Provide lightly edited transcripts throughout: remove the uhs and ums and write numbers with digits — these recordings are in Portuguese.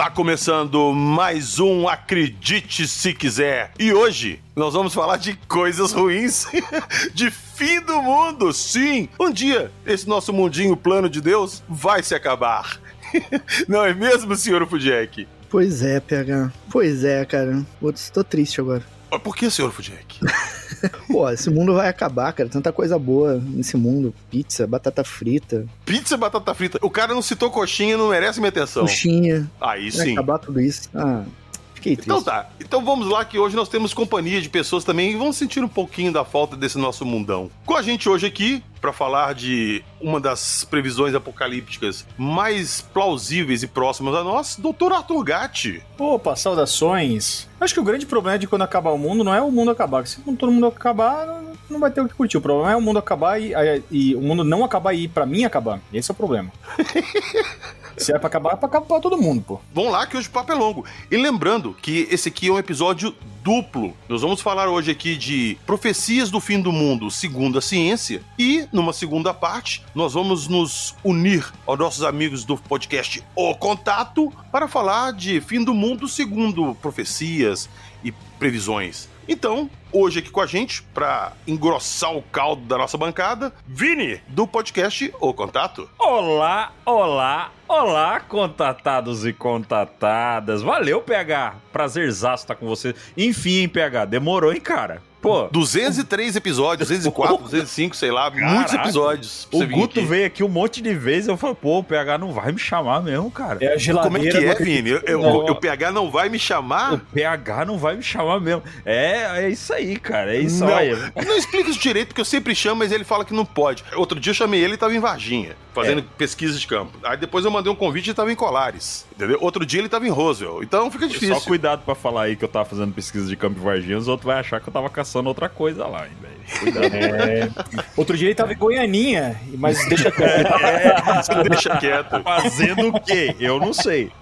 Está começando mais um Acredite Se Quiser. E hoje nós vamos falar de coisas ruins, de fim do mundo. Sim, um dia esse nosso mundinho plano de Deus vai se acabar. Não é mesmo, senhor Fudjek? Pois é, PH. Pois é, cara. Estou triste agora. Por que, senhor Fudjek? Pô, esse mundo vai acabar, cara. Tanta coisa boa nesse mundo. Pizza, batata frita. Pizza e batata frita. O cara não citou coxinha, não merece minha atenção. Coxinha. Aí Vai sim. acabar tudo isso. Fiquei triste. Então tá. Então vamos lá que hoje nós temos companhia de pessoas também e vamos sentir um pouquinho da falta desse nosso mundão. Com a gente hoje aqui, para falar de uma das previsões apocalípticas mais plausíveis e próximas a nós, Dr. Arthur Gatti. Opa, saudações. Acho que o grande problema de quando acabar o mundo não é o mundo acabar. Se todo mundo acabar, não vai ter o que curtir. O problema é o mundo acabar e o mundo não acabar e pra mim acabar. Esse é o problema. Se é pra acabar pra todo mundo, pô. Vamos lá que hoje o papo é longo. E lembrando que esse aqui é um episódio duplo. Nós vamos falar hoje aqui de profecias do fim do mundo segundo a ciência e, numa segunda parte, nós vamos nos unir aos nossos amigos do podcast O Contato para falar de fim do mundo segundo profecias e previsões. Então, hoje aqui com a gente, para engrossar o caldo da nossa bancada, Vini, do podcast O Contato. Olá, olá, olá, contatados e contatadas. Valeu, PH. Prazerzaço estar com você. Enfim, PH, demorou, hein, cara? Pô, 203 episódios, 204, 205, sei lá, caraca, muitos episódios. O Guto veio aqui um monte de vezes, eu falei, pô, o PH não vai me chamar mesmo, cara. É a geladeira. Como é que é, Vini? O PH não vai me chamar? O PH não vai me chamar mesmo. É isso aí, cara, é isso não, aí. Não explica isso direito, porque eu sempre chamo, mas ele fala que não pode. Outro dia eu chamei ele e tava em Varginha, fazendo pesquisa de campo. Aí depois eu mandei um convite e ele tava em Colares, entendeu? Outro dia ele tava em Roswell, então fica difícil. Só cuidado pra falar aí que eu tava fazendo pesquisa de campo em Varginha, os outros vão achar que eu tava caçando outra coisa lá, hein, velho. Cuidado. Outro dia ele tava em Goianinha, mas deixa quieto. Deixa quieto. Fazendo o quê? Eu não sei.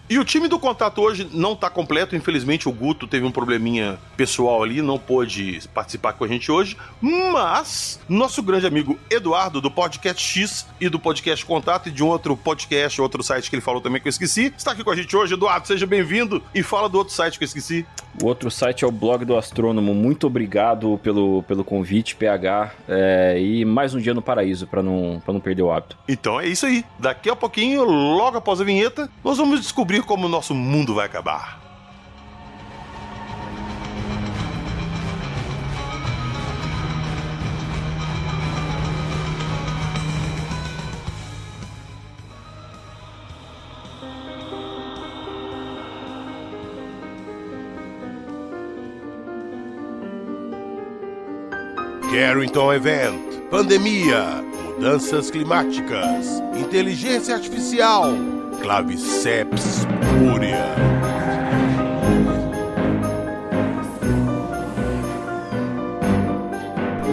E o time do Contato hoje não tá completo, infelizmente o Guto teve um probleminha pessoal ali, não pôde participar com a gente hoje, mas nosso grande amigo Eduardo do Podcast X e do Podcast Contato e de um outro podcast, outro site que ele falou também que eu esqueci, está aqui com a gente hoje. Eduardo, seja bem-vindo e fala do outro site que eu esqueci. O outro site é o Blog do Astrônomo. Muito obrigado pelo convite, PH, e mais um dia no paraíso para não perder o hábito. Então é isso aí, daqui a pouquinho, logo após a vinheta, nós vamos descobrir como o nosso mundo vai acabar. Carrington Event, pandemia, mudanças climáticas, inteligência artificial, claviceps púria.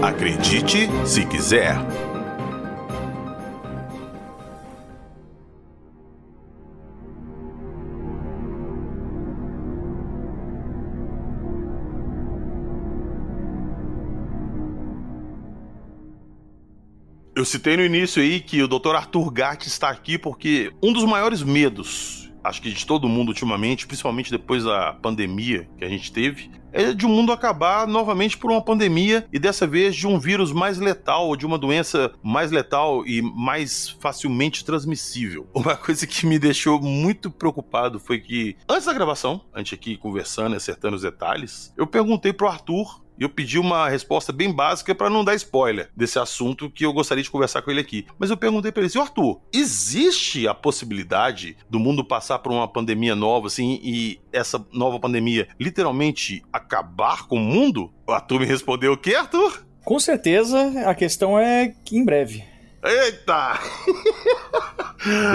Acredite se quiser. Eu citei no início aí que o Dr. Arthur Gatti está aqui porque um dos maiores medos, acho que de todo mundo ultimamente, principalmente depois da pandemia que a gente teve, é de o mundo acabar novamente por uma pandemia e dessa vez de um vírus mais letal ou de uma doença mais letal e mais facilmente transmissível. Uma coisa que me deixou muito preocupado foi que antes da gravação, a gente aqui conversando e acertando os detalhes, eu perguntei pro Arthur e eu pedi uma resposta bem básica para não dar spoiler desse assunto que eu gostaria de conversar com ele aqui. Mas eu perguntei para ele assim, Arthur, existe a possibilidade do mundo passar por uma pandemia nova, assim, e essa nova pandemia literalmente acabar com o mundo? O Arthur me respondeu o quê, Arthur? Com certeza, a questão é que em breve. Eita!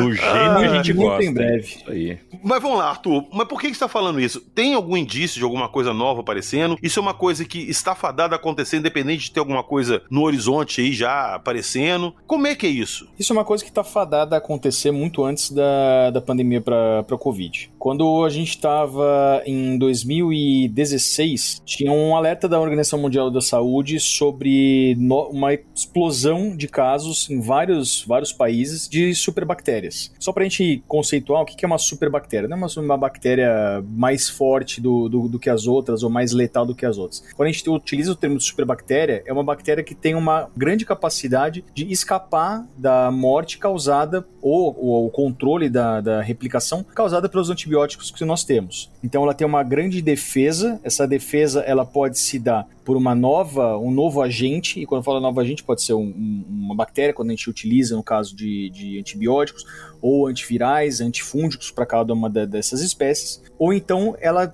Do jeito que a gente muito gosta. em breve. Isso aí. Mas vamos lá, Arthur. Mas por que você está falando isso? Tem algum indício de alguma coisa nova aparecendo? Isso é uma coisa que está fadada a acontecer independente de ter alguma coisa no horizonte aí já aparecendo? Como é que é isso? Isso é uma coisa que está fadada a acontecer muito antes da pandemia para Covid. Quando a gente estava em 2016, tinha um alerta da Organização Mundial da Saúde sobre uma explosão de casos em vários países de superbactérias superbactérias. Só pra gente conceituar o que é uma superbactéria. Não é uma bactéria mais forte do que as outras ou mais letal do que as outras. Quando a gente utiliza o termo de superbactéria, é uma bactéria que tem uma grande capacidade de escapar da morte causada ou o controle da replicação causada pelos antibióticos que nós temos. Então ela tem uma grande defesa. Essa defesa ela pode se dar por um novo agente, e quando eu falo novo agente pode ser uma bactéria, quando a gente utiliza no caso de antibióticos, ou antivirais, antifúngicos para cada uma dessas espécies, ou então ela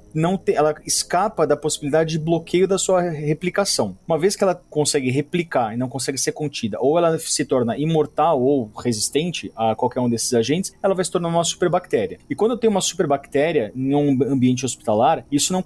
escapa da possibilidade de bloqueio da sua replicação. Uma vez que ela consegue replicar e não consegue ser contida, ou ela se torna imortal ou resistente a qualquer um desses agentes, ela vai se tornar uma superbactéria. E quando eu tenho uma superbactéria em um ambiente hospitalar, isso não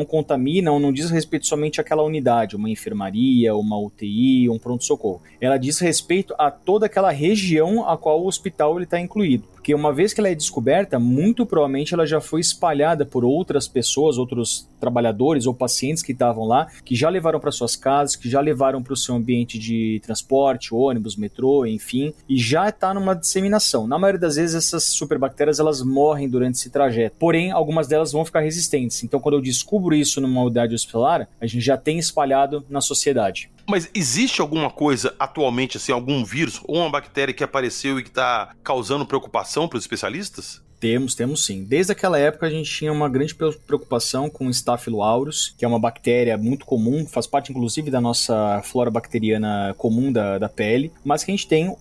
contamina ou não diz respeito somente àquela unidade, uma enfermaria, uma UTI, um pronto-socorro. Ela diz respeito a toda aquela região a qual o hospital está incluído. Porque uma vez que ela é descoberta, muito provavelmente ela já foi espalhada por outras pessoas, outros trabalhadores ou pacientes que estavam lá, que já levaram para suas casas, que já levaram para o seu ambiente de transporte, ônibus, metrô, enfim, e já está numa disseminação. Na maioria das vezes, essas superbactérias elas morrem durante esse trajeto. Porém, algumas delas vão ficar resistentes. Então, quando eu descubro isso numa unidade hospitalar, a gente já tem espalhado na sociedade. Mas existe alguma coisa atualmente, assim, algum vírus ou uma bactéria que apareceu e que está causando preocupação para os especialistas? Temos sim. Desde aquela época a gente tinha uma grande preocupação com o Staphylo aureus, que é uma bactéria muito comum, faz parte inclusive da nossa flora bacteriana comum da pele, mas que a gente tem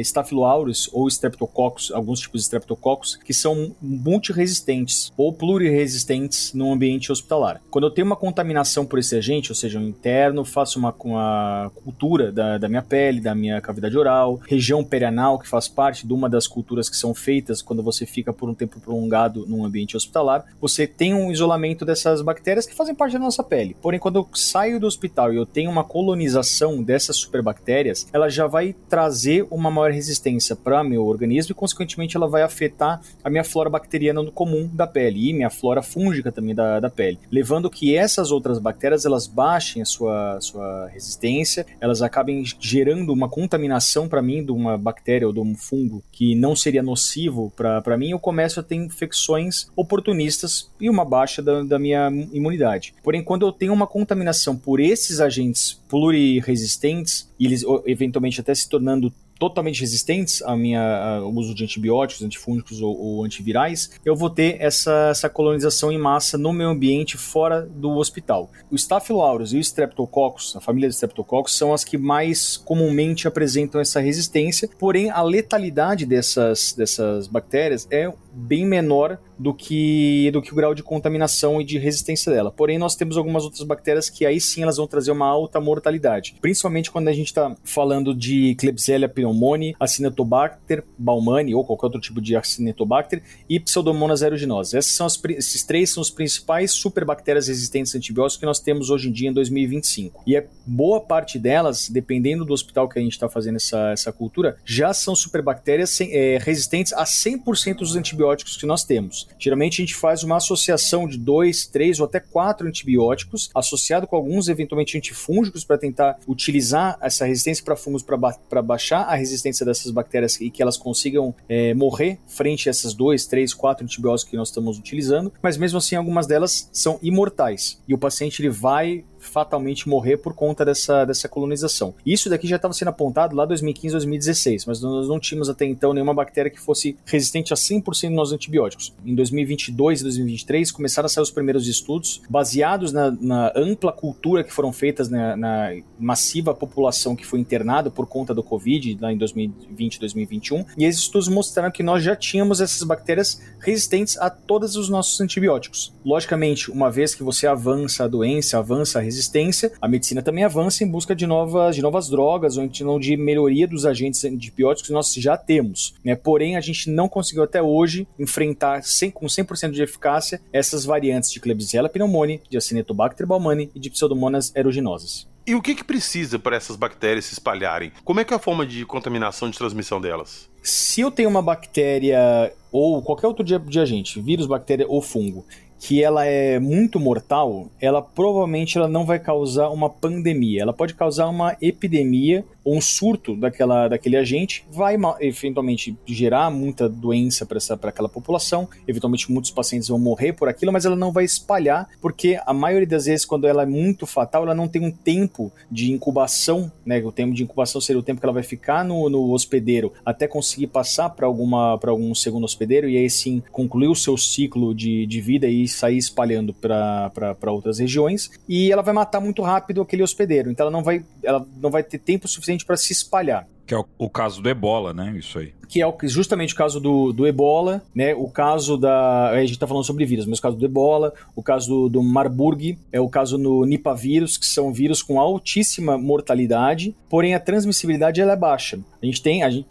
Staphylo aureus ou Streptococcus, alguns tipos de Streptococcus, que são multiresistentes ou pluriresistentes no ambiente hospitalar. Quando eu tenho uma contaminação por esse agente, ou seja, um interno, faço uma cultura da minha pele, da minha cavidade oral, região perianal, que faz parte de uma das culturas que são feitas quando você fica por um tempo prolongado num ambiente hospitalar, você tem um isolamento dessas bactérias que fazem parte da nossa pele. Porém, quando eu saio do hospital e eu tenho uma colonização dessas superbactérias, ela já vai trazer uma maior resistência para meu organismo e, consequentemente, ela vai afetar a minha flora bacteriana no comum da pele e minha flora fúngica também da pele, levando que essas outras bactérias elas baixem a sua resistência, elas acabem gerando uma contaminação para mim de uma bactéria ou de um fungo que não seria nocivo para mim, eu começo a ter infecções oportunistas e uma baixa da minha imunidade. Porém, quando eu tenho uma contaminação por esses agentes pluriresistentes, e eles eventualmente até se tornando totalmente resistentes ao uso de antibióticos, antifúngicos ou antivirais, eu vou ter essa colonização em massa no meu ambiente fora do hospital. O Staphylo aureus e o Streptococcus, a família de Streptococcus, são as que mais comumente apresentam essa resistência, porém a letalidade dessas bactérias é bem menor do que o grau de contaminação e de resistência dela. Porém, nós temos algumas outras bactérias que aí sim elas vão trazer uma alta mortalidade, principalmente quando a gente está falando de Klebsiella pneumoniae, Acinetobacter baumannii ou qualquer outro tipo de Acinetobacter e Pseudomonas aeruginosa. Esses três são os principais superbactérias resistentes a antibióticos que nós temos hoje em dia em 2025. E boa parte delas, dependendo do hospital que a gente está fazendo essa cultura, já são superbactérias resistentes a 100% dos antibióticos que nós temos. Geralmente a gente faz uma associação de 2, 3 ou até 4 antibióticos, associado com alguns eventualmente antifúngicos para tentar utilizar essa resistência para fungos para baixar a resistência dessas bactérias e que elas consigam morrer frente a essas 2, 3, 4 antibióticos que nós estamos utilizando, mas mesmo assim algumas delas são imortais e o paciente ele vai fatalmente morrer por conta dessa colonização. Isso daqui já estava sendo apontado lá em 2015, 2016, mas nós não tínhamos até então nenhuma bactéria que fosse resistente a 100% nos antibióticos. Em 2022 e 2023 começaram a sair os primeiros estudos baseados na ampla cultura que foram feitas na massiva população que foi internada por conta do Covid lá em 2020 e 2021, e esses estudos mostraram que nós já tínhamos essas bactérias resistentes a todos os nossos antibióticos. Logicamente, uma vez que você avança a doença, avança a resistência, a medicina também avança em busca de novas drogas ou então de melhoria dos agentes antibióticos que nós já temos, né? Porém, a gente não conseguiu até hoje enfrentar com 100% de eficácia essas variantes de Klebsiella pneumoniae, de Acinetobacter baumannii e de Pseudomonas aeruginosa. E o que precisa para essas bactérias se espalharem? Como é que é a forma de contaminação, de transmissão delas? Se eu tenho uma bactéria ou qualquer outro de agente, vírus, bactéria ou fungo, que ela é muito mortal, ela provavelmente ela não vai causar uma pandemia. Ela pode causar uma epidemia ou um surto daquele agente, vai eventualmente gerar muita doença para aquela população, eventualmente muitos pacientes vão morrer por aquilo, mas ela não vai espalhar, porque a maioria das vezes, quando ela é muito fatal, ela não tem um tempo de incubação, né? O tempo de incubação seria o tempo que ela vai ficar no hospedeiro até conseguir passar para algum segundo hospedeiro e aí sim concluir o seu ciclo de vida e sair espalhando para outras regiões, e ela vai matar muito rápido aquele hospedeiro, então ela não vai ter tempo suficiente para se espalhar. Que é o caso do Ebola, né? Isso aí. Que é justamente o caso do Ebola, né? O caso a gente tá falando sobre vírus, mas o caso do Ebola, o caso do Marburg, o caso do Nipah vírus, que são vírus com altíssima mortalidade, porém a transmissibilidade ela é baixa. A gente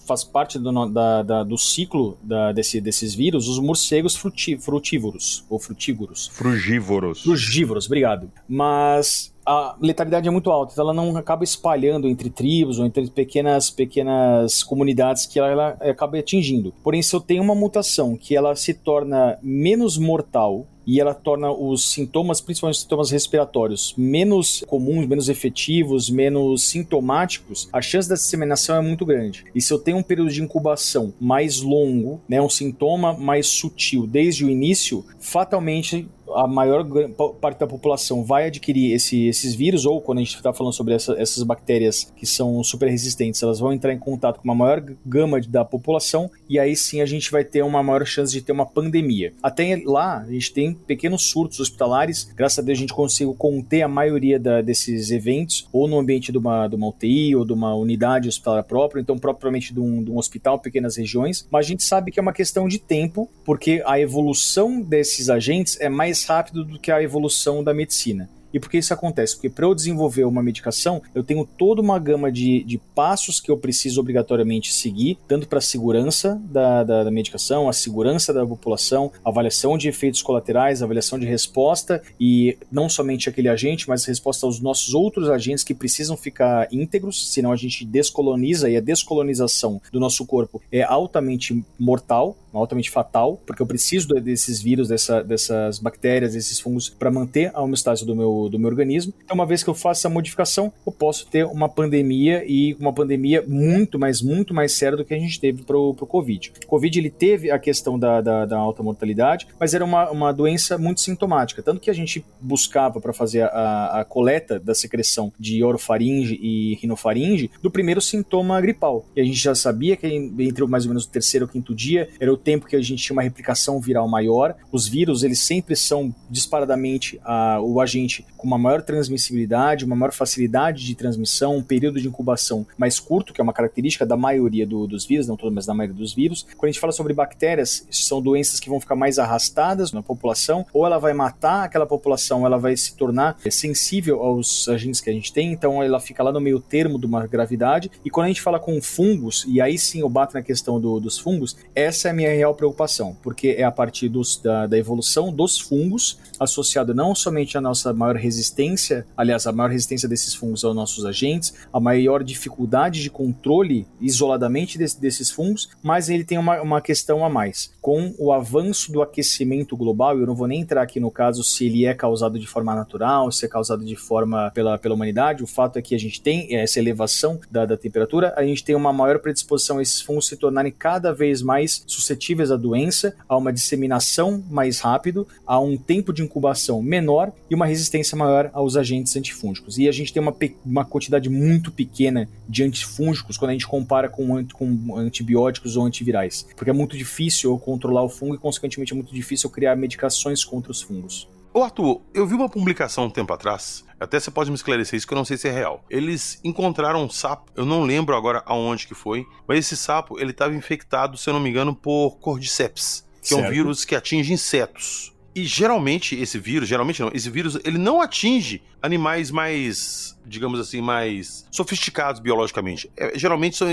faz parte do ciclo desses vírus, os morcegos frutívoros. Frugívoros, obrigado. Mas a letalidade é muito alta, então ela não acaba espalhando entre tribos ou entre pequenas comunidades que ela acaba atingindo. Porém, se eu tenho uma mutação que ela se torna menos mortal e ela torna os sintomas, principalmente os sintomas respiratórios, menos comuns, menos efetivos, menos sintomáticos, a chance da disseminação é muito grande. E se eu tenho um período de incubação mais longo, né, um sintoma mais sutil desde o início, fatalmente a maior parte da população vai adquirir esses vírus, ou quando a gente está falando sobre essas bactérias que são super resistentes, elas vão entrar em contato com uma maior gama da população, e aí sim a gente vai ter uma maior chance de ter uma pandemia. Até lá, a gente tem pequenos surtos hospitalares, graças a Deus a gente conseguiu conter a maioria desses eventos, ou no ambiente de uma UTI, ou de uma unidade hospitalar própria, então propriamente de um hospital, pequenas regiões, mas a gente sabe que é uma questão de tempo, porque a evolução desses agentes é mais rápido do que a evolução da medicina. E por que isso acontece? Porque para eu desenvolver uma medicação, eu tenho toda uma gama de passos que eu preciso obrigatoriamente seguir, tanto para a segurança da medicação, a segurança da população, avaliação de efeitos colaterais, avaliação de resposta, e não somente aquele agente, mas resposta aos nossos outros agentes que precisam ficar íntegros, senão a gente descoloniza, e a descolonização do nosso corpo é altamente mortal, altamente fatal, porque eu preciso desses vírus, dessas bactérias, desses fungos, para manter a homeostase do meu organismo. Então, uma vez que eu faço essa modificação, eu posso ter uma pandemia, e uma pandemia muito mais séria do que a gente teve pro Covid. O Covid, ele teve a questão da alta mortalidade, mas era uma doença muito sintomática, tanto que a gente buscava para fazer a coleta da secreção de orofaringe e rinofaringe do primeiro sintoma gripal. E a gente já sabia que entre mais ou menos o terceiro ou quinto dia era o tempo que a gente tinha uma replicação viral maior. Os vírus, eles sempre são disparadamente o agente com uma maior transmissibilidade, uma maior facilidade de transmissão, um período de incubação mais curto, que é uma característica da maioria dos vírus, não todos, mas da maioria dos vírus. Quando a gente fala sobre bactérias, são doenças que vão ficar mais arrastadas na população, ou ela vai matar aquela população, ela vai se tornar sensível aos agentes que a gente tem, então ela fica lá no meio termo de uma gravidade. E quando a gente fala com fungos, e aí sim eu bato na questão dos fungos, essa é a minha real preocupação, porque é a partir da evolução dos fungos, associado não somente à nossa maior resistência, aliás, a maior resistência desses fungos aos nossos agentes, a maior dificuldade de controle isoladamente desses fungos, mas ele tem uma questão a mais. Com o avanço do aquecimento global, eu não vou nem entrar aqui no caso se ele é causado de forma natural, se é causado de forma pela humanidade, o fato é que a gente tem essa elevação da temperatura, a gente tem uma maior predisposição a esses fungos se tornarem cada vez mais suscetíveis à doença, a uma disseminação mais rápido, a um tempo de incubação menor e uma resistência maior aos agentes antifúngicos. E a gente tem uma quantidade muito pequena de antifúngicos quando a gente compara com antibióticos ou antivirais, porque é muito difícil eu controlar o fungo e, consequentemente, é muito difícil eu criar medicações contra os fungos. Ô Arthur, eu vi uma publicação um tempo atrás, até você pode me esclarecer isso que eu não sei se é real. Eles encontraram um sapo, eu não lembro agora aonde que foi, mas esse sapo, ele estava infectado, se eu não me engano, por Cordyceps, que é um vírus que atinge insetos. E geralmente esse vírus ele não atinge animais mais, digamos assim, mais sofisticados biologicamente. Geralmente são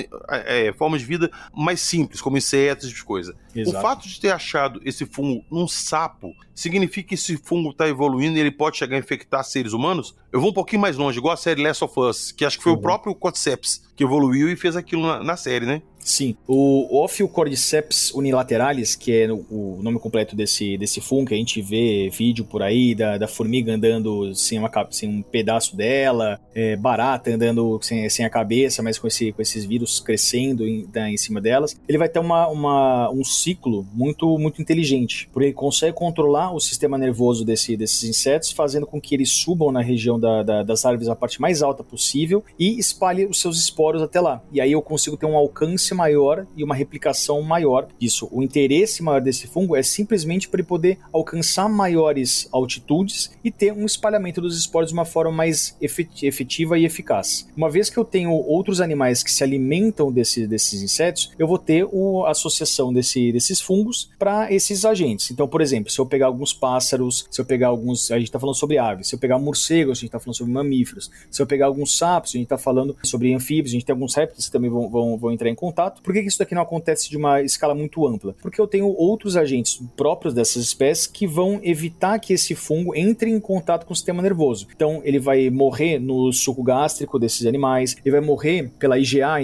formas de vida mais simples, como insetos, esse tipo de coisa. Exato. O fato de ter achado esse fungo num sapo significa que esse fungo está evoluindo e ele pode chegar a infectar seres humanos? Eu vou um pouquinho mais longe, igual a série Last of Us, que acho que foi o próprio Cordyceps que evoluiu e fez aquilo na série, né? Sim. O Ophiocordyceps unilateralis, que é o nome completo desse fungo, que a gente vê vídeo por aí da formiga andando sem um pedaço dela, barata andando sem a cabeça, mas com esses vírus crescendo em cima delas, ele vai ter um ciclo muito, muito inteligente, porque ele consegue controlar o sistema nervoso desses insetos, fazendo com que eles subam na região das árvores a parte mais alta possível e espalhe os seus esporos até lá. E aí eu consigo ter um alcance maior e uma replicação maior disso. O interesse maior desse fungo é simplesmente para ele poder alcançar maiores altitudes e ter um espalhamento dos esporos de uma forma mais efetiva e eficaz. Uma vez que eu tenho outros animais que se alimentam desses insetos, eu vou ter a associação desses fungos para esses agentes. Então, por exemplo, se eu pegar alguns pássaros, se eu pegar alguns... A gente está falando sobre aves. Se eu pegar morcegos, a gente está falando sobre mamíferos. Se eu pegar alguns sapos, a gente está falando sobre anfíbios, a gente tem alguns répteis que também vão entrar em contato. Por que isso daqui não acontece de uma escala muito ampla? Porque eu tenho outros agentes próprios dessas espécies que vão evitar que esse fungo entre em contato com o sistema nervoso. Então, ele vai morrer no suco gástrico desses animais, ele vai morrer pela IgA,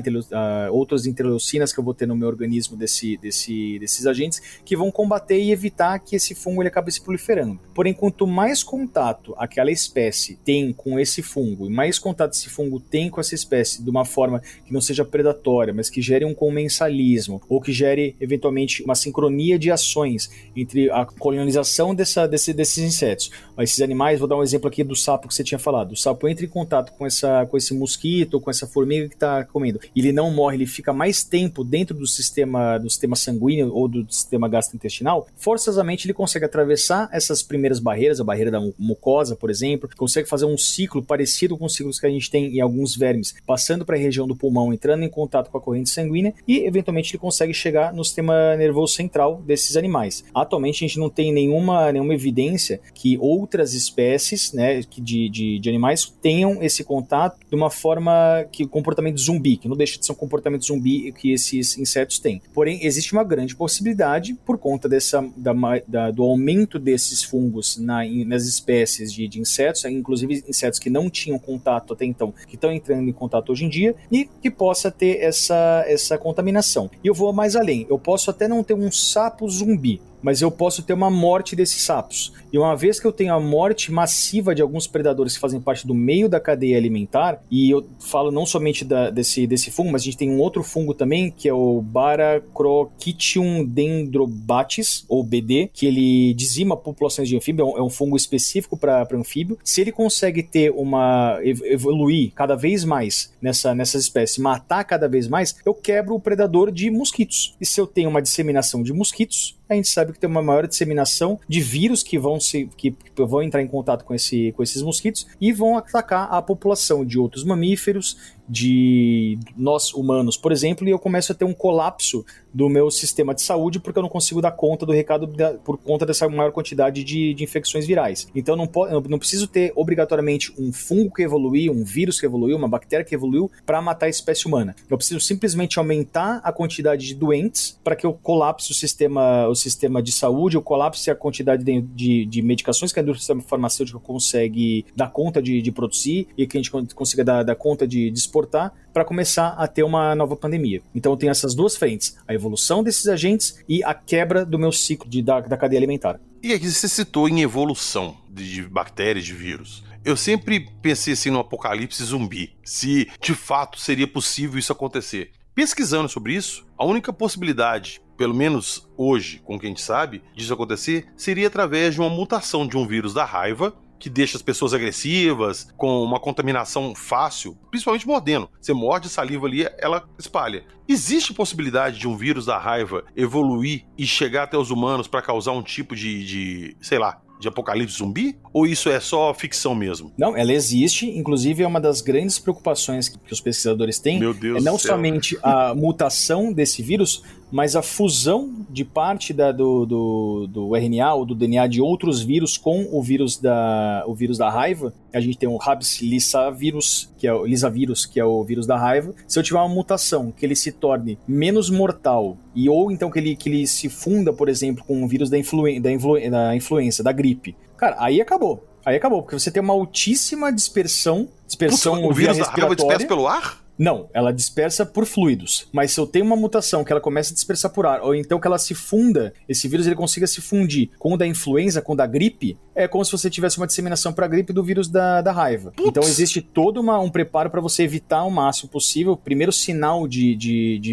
outras interleucinas que eu vou ter no meu organismo desses agentes, que vão combater e evitar que esse fungo ele acabe se proliferando. Porém, quanto mais contato aquela espécie tem com esse fungo, e mais contato esse fungo tem com essa espécie de uma forma que não seja predatória, mas que gere um comensalismo, ou que gere, eventualmente, uma sincronia de ações entre a colonização desses insetos. Esses animais, vou dar um exemplo aqui do sapo que você tinha falado. O sapo entra em contato com esse mosquito, ou com essa formiga que está comendo. Ele não morre, ele fica mais tempo dentro do sistema sanguíneo ou do sistema gastrointestinal. Forçosamente, ele consegue atravessar essas primeiras barreiras, a barreira da mucosa, por exemplo, consegue fazer um ciclo parecido com os ciclos que a gente tem em alguns vermes, passando para a região do pulmão, entrando em contato com a corrente sanguínea e, eventualmente, ele consegue chegar no sistema nervoso central desses animais. Atualmente, a gente não tem nenhuma evidência que outras espécies, né, de animais tenham esse contato de uma forma que o comportamento zumbi, que não deixa de ser um comportamento zumbi que esses insetos têm. Porém, existe uma grande possibilidade, por conta do aumento desses fungos nas espécies de insetos, inclusive insetos que não tinham contato até então, que estão entrando em contato hoje em dia, e que possa ter essa contaminação. E eu vou mais além, eu posso até não ter um sapo zumbi, mas eu posso ter uma morte desses sapos. E uma vez que eu tenho a morte massiva de alguns predadores que fazem parte do meio da cadeia alimentar, e eu falo não somente desse fungo, mas a gente tem um outro fungo também, que é o Baracrochytium dendrobates, ou BD, que ele dizima populações de anfíbio, é um fungo específico para anfíbio. Se ele consegue evoluir cada vez mais nessas espécies, matar cada vez mais, eu quebro o predador de mosquitos. E se eu tenho uma disseminação de mosquitos, a gente sabe que tem uma maior disseminação de vírus que vão entrar em contato com esses mosquitos e vão atacar a população de outros mamíferos, de nós humanos, por exemplo, e eu começo a ter um colapso do meu sistema de saúde porque eu não consigo dar conta do recado por conta dessa maior quantidade de infecções virais. Então eu não preciso ter obrigatoriamente um fungo que evoluiu, um vírus que evoluiu, uma bactéria que evoluiu para matar a espécie humana. Eu preciso simplesmente aumentar a quantidade de doentes para que eu colapse o sistema de saúde, eu colapse a quantidade de medicações que a indústria farmacêutica consegue dar conta de produzir e que a gente consiga dar conta de exportar para começar a ter uma nova pandemia. Então eu tenho essas duas frentes, a evolução desses agentes e a quebra do meu ciclo da cadeia alimentar. E aqui você citou em evolução de bactérias, de vírus. Eu sempre pensei assim no apocalipse zumbi, se de fato seria possível isso acontecer. Pesquisando sobre isso, a única possibilidade, pelo menos hoje, com o que a gente sabe, disso acontecer, seria através de uma mutação de um vírus da raiva, que deixa as pessoas agressivas, com uma contaminação fácil, principalmente mordendo. Você morde saliva ali, ela espalha. Existe possibilidade de um vírus da raiva evoluir e chegar até os humanos para causar um tipo de apocalipse zumbi? Ou isso é só ficção mesmo? Não, ela existe. Inclusive, é uma das grandes preocupações que os pesquisadores têm. Meu Deus é não do céu. Somente a mutação desse vírus, mas a fusão de parte do RNA ou do DNA de outros vírus com o vírus da raiva. A gente tem o Rabies lisavírus, que é o vírus da raiva. Se eu tiver uma mutação que ele se torne menos mortal, ou então que ele se funda, por exemplo, com o vírus da influenza, da gripe, cara, aí acabou. Porque você tem uma altíssima dispersão o via vírus da raiva respiratória. dispersa pelo ar? Não, ela dispersa por fluidos. Mas se eu tenho uma mutação que ela começa a dispersar por ar, ou então que ela se funda, esse vírus ele consiga se fundir com o da influenza, com o da gripe, é como se você tivesse uma disseminação para a gripe do vírus da raiva. Putz. Então existe todo um preparo para você evitar o máximo possível. O primeiro sinal de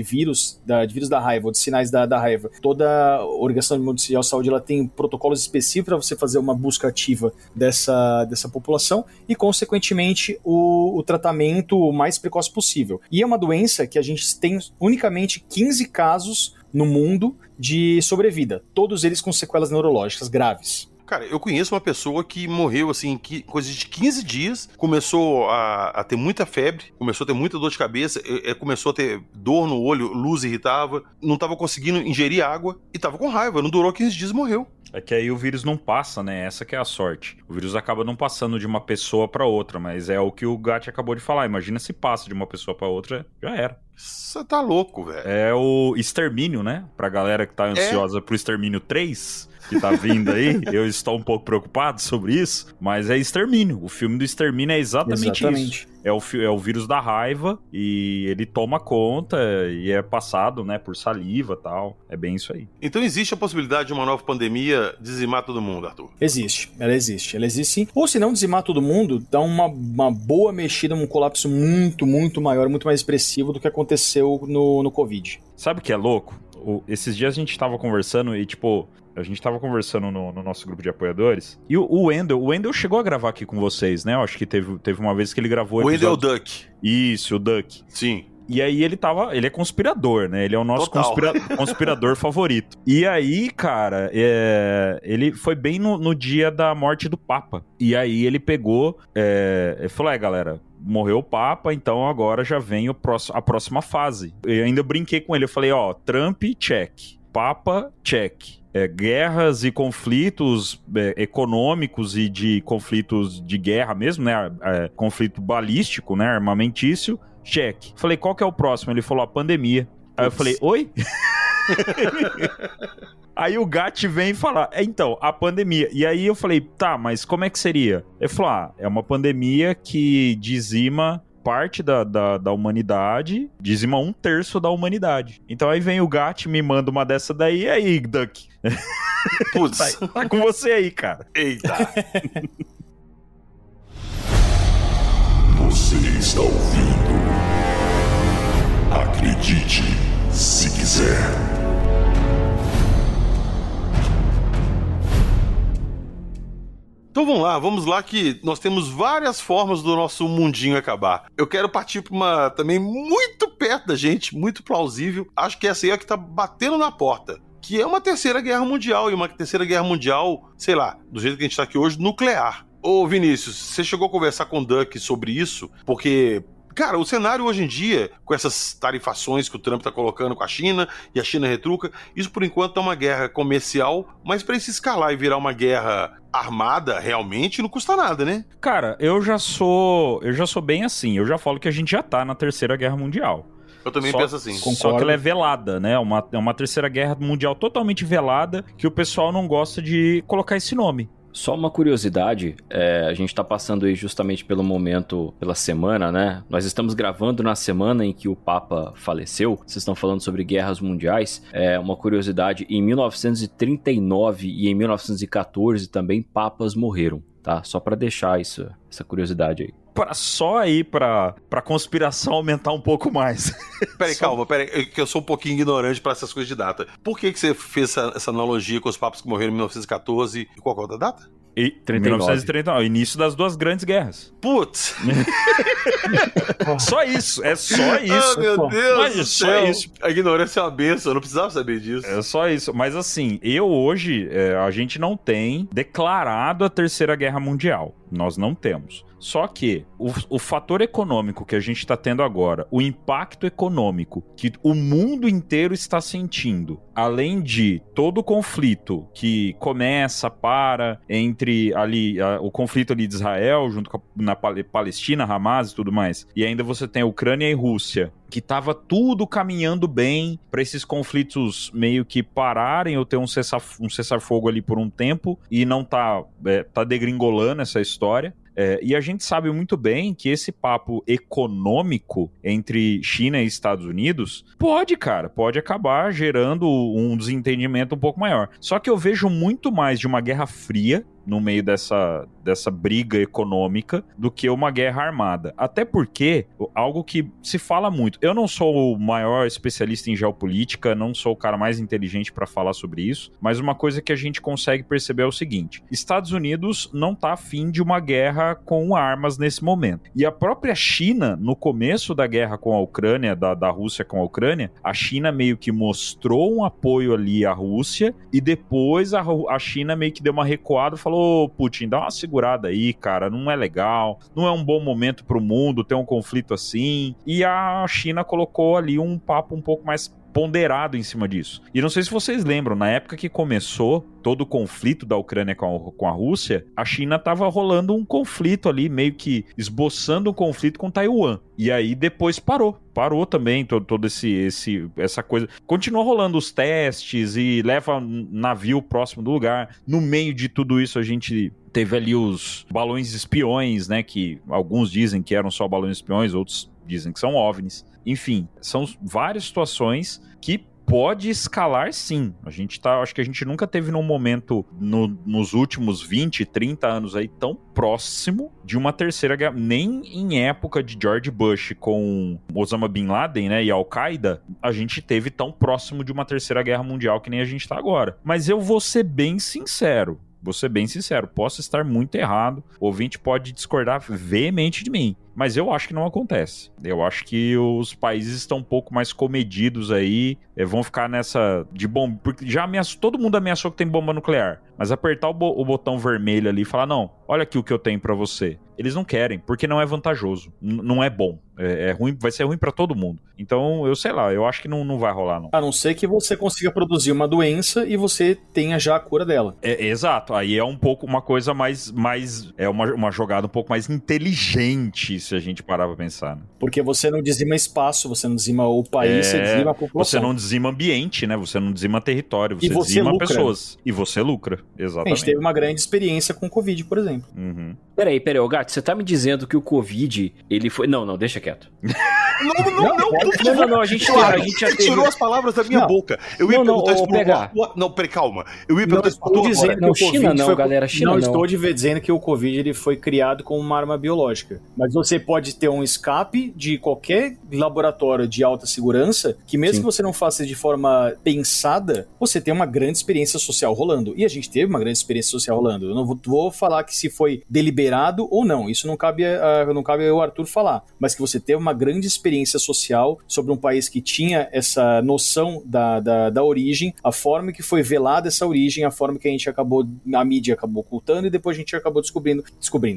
vírus da raiva, ou de sinais da raiva. Toda a Organização Mundial de Saúde ela tem protocolos específicos para você fazer uma busca ativa dessa população e, consequentemente, o tratamento o mais precoce possível. E é uma doença que a gente tem unicamente 15 casos no mundo de sobrevida, todos eles com sequelas neurológicas graves. Cara, eu conheço uma pessoa que morreu, assim, coisa de 15 dias, começou a ter muita febre, começou a ter muita dor de cabeça, começou a ter dor no olho, luz irritava, não tava conseguindo ingerir água e tava com raiva, não durou 15 dias e morreu. É que aí o vírus não passa, né? Essa que é a sorte. O vírus acaba não passando de uma pessoa pra outra, mas é o que o Gatti acabou de falar. Imagina se passa de uma pessoa pra outra, já era. Você tá louco, velho. É o Extermínio, né? Pra galera que tá ansiosa pro Extermínio 3, que tá vindo aí, eu estou um pouco preocupado sobre isso, mas é Extermínio. O filme do Extermínio é exatamente isso. É o vírus da raiva e ele toma conta e é passado, né, por saliva e tal. É bem isso aí. Então existe a possibilidade de uma nova pandemia dizimar todo mundo, Arthur? Existe, ela existe sim. Ou se não dizimar todo mundo, dá uma boa mexida, um colapso muito, muito maior, muito mais expressivo do que aconteceu no Covid. Sabe o que é louco? Esses dias a gente tava conversando e, tipo, a gente tava conversando no nosso grupo de apoiadores. E o Wendel chegou a gravar aqui com vocês, né? Eu acho que teve uma vez que ele gravou... O Wendel Duck. Isso, o Duck. Sim. E aí ele é conspirador, né? Ele é o nosso conspirador favorito. E aí, cara, ele foi bem no dia da morte do Papa. E aí ele pegou, ele falou, galera, morreu o Papa, então agora já vem a próxima fase. Eu ainda brinquei com ele, eu falei, Trump, check. Papa, check. Guerras e conflitos econômicos e de conflitos de guerra mesmo, né? Conflito balístico, né? Armamentício, check. Falei, qual que é o próximo? Ele falou, a pandemia. Aí eu falei, oi? Aí o Gatti vem falar, então, a pandemia. E aí eu falei, tá, mas como é que seria? Ele falou, é uma pandemia que dizima parte da humanidade, dizima 1/3 da humanidade. Então aí vem o Gatti, me manda uma dessa daí, e aí, Duck? Putz. Tá com você aí, cara. Eita. Você está ouvindo? Acredite, se quiser. Então vamos lá que nós temos várias formas do nosso mundinho acabar. Eu quero partir para uma também muito perto da gente, muito plausível. Acho que essa aí é a que tá batendo na porta, que é uma terceira guerra mundial, e uma terceira guerra mundial, sei lá, do jeito que a gente tá aqui hoje, nuclear. Ô Vinícius, você chegou a conversar com o Duck sobre isso? Porque... cara, o cenário hoje em dia, com essas tarifações que o Trump tá colocando com a China, e a China retruca, isso por enquanto é uma guerra comercial, mas pra isso escalar e virar uma guerra armada, realmente, não custa nada, né? Cara, eu já sou bem assim, eu já falo que a gente já tá na Terceira Guerra Mundial. Eu também penso assim. Só que ela é velada, né? É uma Terceira Guerra Mundial totalmente velada, que o pessoal não gosta de colocar esse nome. Só uma curiosidade, a gente tá passando aí justamente pelo momento, pela semana, né? Nós estamos gravando na semana em que o Papa faleceu. Vocês estão falando sobre guerras mundiais. Uma curiosidade, em 1939 e em 1914 também papas morreram, tá? Só pra deixar essa curiosidade aí. Só aí pra conspiração aumentar um pouco mais. Calma, que eu sou um pouquinho ignorante pra essas coisas de data. Por que você fez essa analogia com os papas que morreram em 1914 e qual é a outra data? 1939, início das duas grandes guerras. Putz! Só isso, é só isso. Oh, meu Deus mas do só céu. isso. A ignorância é uma benção, eu não precisava saber disso. É só isso. Mas assim, hoje, a gente não tem declarado a Terceira Guerra Mundial. Nós não temos. Só que o fator econômico que a gente está tendo agora, o impacto econômico que o mundo inteiro está sentindo, além de todo o conflito que começa, entre ali, o conflito ali de Israel, junto com na Palestina, Hamas e tudo mais, e ainda você tem a Ucrânia e Rússia, que tava tudo caminhando bem para esses conflitos meio que pararem ou ter um cessar-fogo ali por um tempo, e não tá degringolando essa história. E a gente sabe muito bem que esse papo econômico entre China e Estados Unidos pode acabar gerando um desentendimento um pouco maior. Só que eu vejo muito mais de uma guerra fria no meio dessa briga econômica do que uma guerra armada. Até porque, algo que se fala muito, eu não sou o maior especialista em geopolítica, não sou o cara mais inteligente para falar sobre isso, mas uma coisa que a gente consegue perceber é o seguinte: Estados Unidos não tá afim de uma guerra com armas nesse momento. E a própria China, no começo da guerra com a Ucrânia, da Rússia com a Ucrânia, a China meio que mostrou um apoio ali à Rússia, e depois a China meio que deu uma recuada e falou: Putin, dá uma segurada aí, cara, não é legal, não é um bom momento pro mundo ter um conflito assim. E a China colocou ali um papo um pouco mais ponderado em cima disso. E não sei se vocês lembram, na época que começou todo o conflito da Ucrânia com a Rússia, a China tava rolando um conflito ali, meio que esboçando um conflito com Taiwan. E aí depois parou também todo essa coisa. Continuou rolando os testes e leva navio próximo do lugar. No meio de tudo isso a gente teve ali os balões espiões, né, que alguns dizem que eram só balões espiões, outros dizem que são OVNIs. Enfim, são várias situações que pode escalar, sim. Acho que a gente nunca teve num momento nos últimos 20, 30 anos aí tão próximo de uma terceira guerra. Nem em época de George Bush com Osama Bin Laden, né, e Al-Qaeda, a gente teve tão próximo de uma terceira guerra mundial que nem a gente tá agora. Mas eu vou ser bem sincero, posso estar muito errado, o ouvinte pode discordar veemente de mim, mas eu acho que não acontece. Eu acho que os países estão um pouco mais comedidos aí, vão ficar nessa de bomba, porque já todo mundo ameaçou que tem bomba nuclear, mas apertar o botão vermelho ali e falar: não, olha aqui o que eu tenho pra você. Eles não querem, porque não é vantajoso, não é bom, é ruim, vai ser ruim pra todo mundo. Então, eu sei lá, eu acho que não vai rolar, não. A não ser que você consiga produzir uma doença e você tenha já a cura dela. Exato, aí é um pouco uma coisa mais é uma jogada um pouco mais inteligente, se a gente parar pra pensar, né? Porque você não dizima espaço, você não dizima o país, você dizima a população. Você não dizima ambiente, né? Você não dizima território, você dizima lucra. Pessoas. E você lucra, exatamente. A gente teve uma grande experiência com o Covid, por exemplo. Uhum. Peraí, ô Gato, você tá me dizendo que o Covid, ele foi... Não, deixa quieto. Não, a gente já teve... tirou as palavras da minha boca. Eu ia perguntar isso pro... Não, peraí, calma. Eu ia perguntar isso pro agora. Não, China não, galera, China não. Estou dizendo que o Covid ele foi criado como uma arma biológica. Mas você pode ter um escape de qualquer laboratório de alta segurança, que mesmo que você não faça de forma pensada, você tem uma grande experiência social rolando. E a gente teve uma grande experiência social rolando. Eu não vou falar que se foi deliberado ou não. Isso não cabe ao Arthur falar. Mas que você teve uma grande experiência social sobre um país que tinha essa noção da origem, a forma que foi velada essa origem, a forma que a mídia acabou ocultando e depois a gente acabou descobrindo.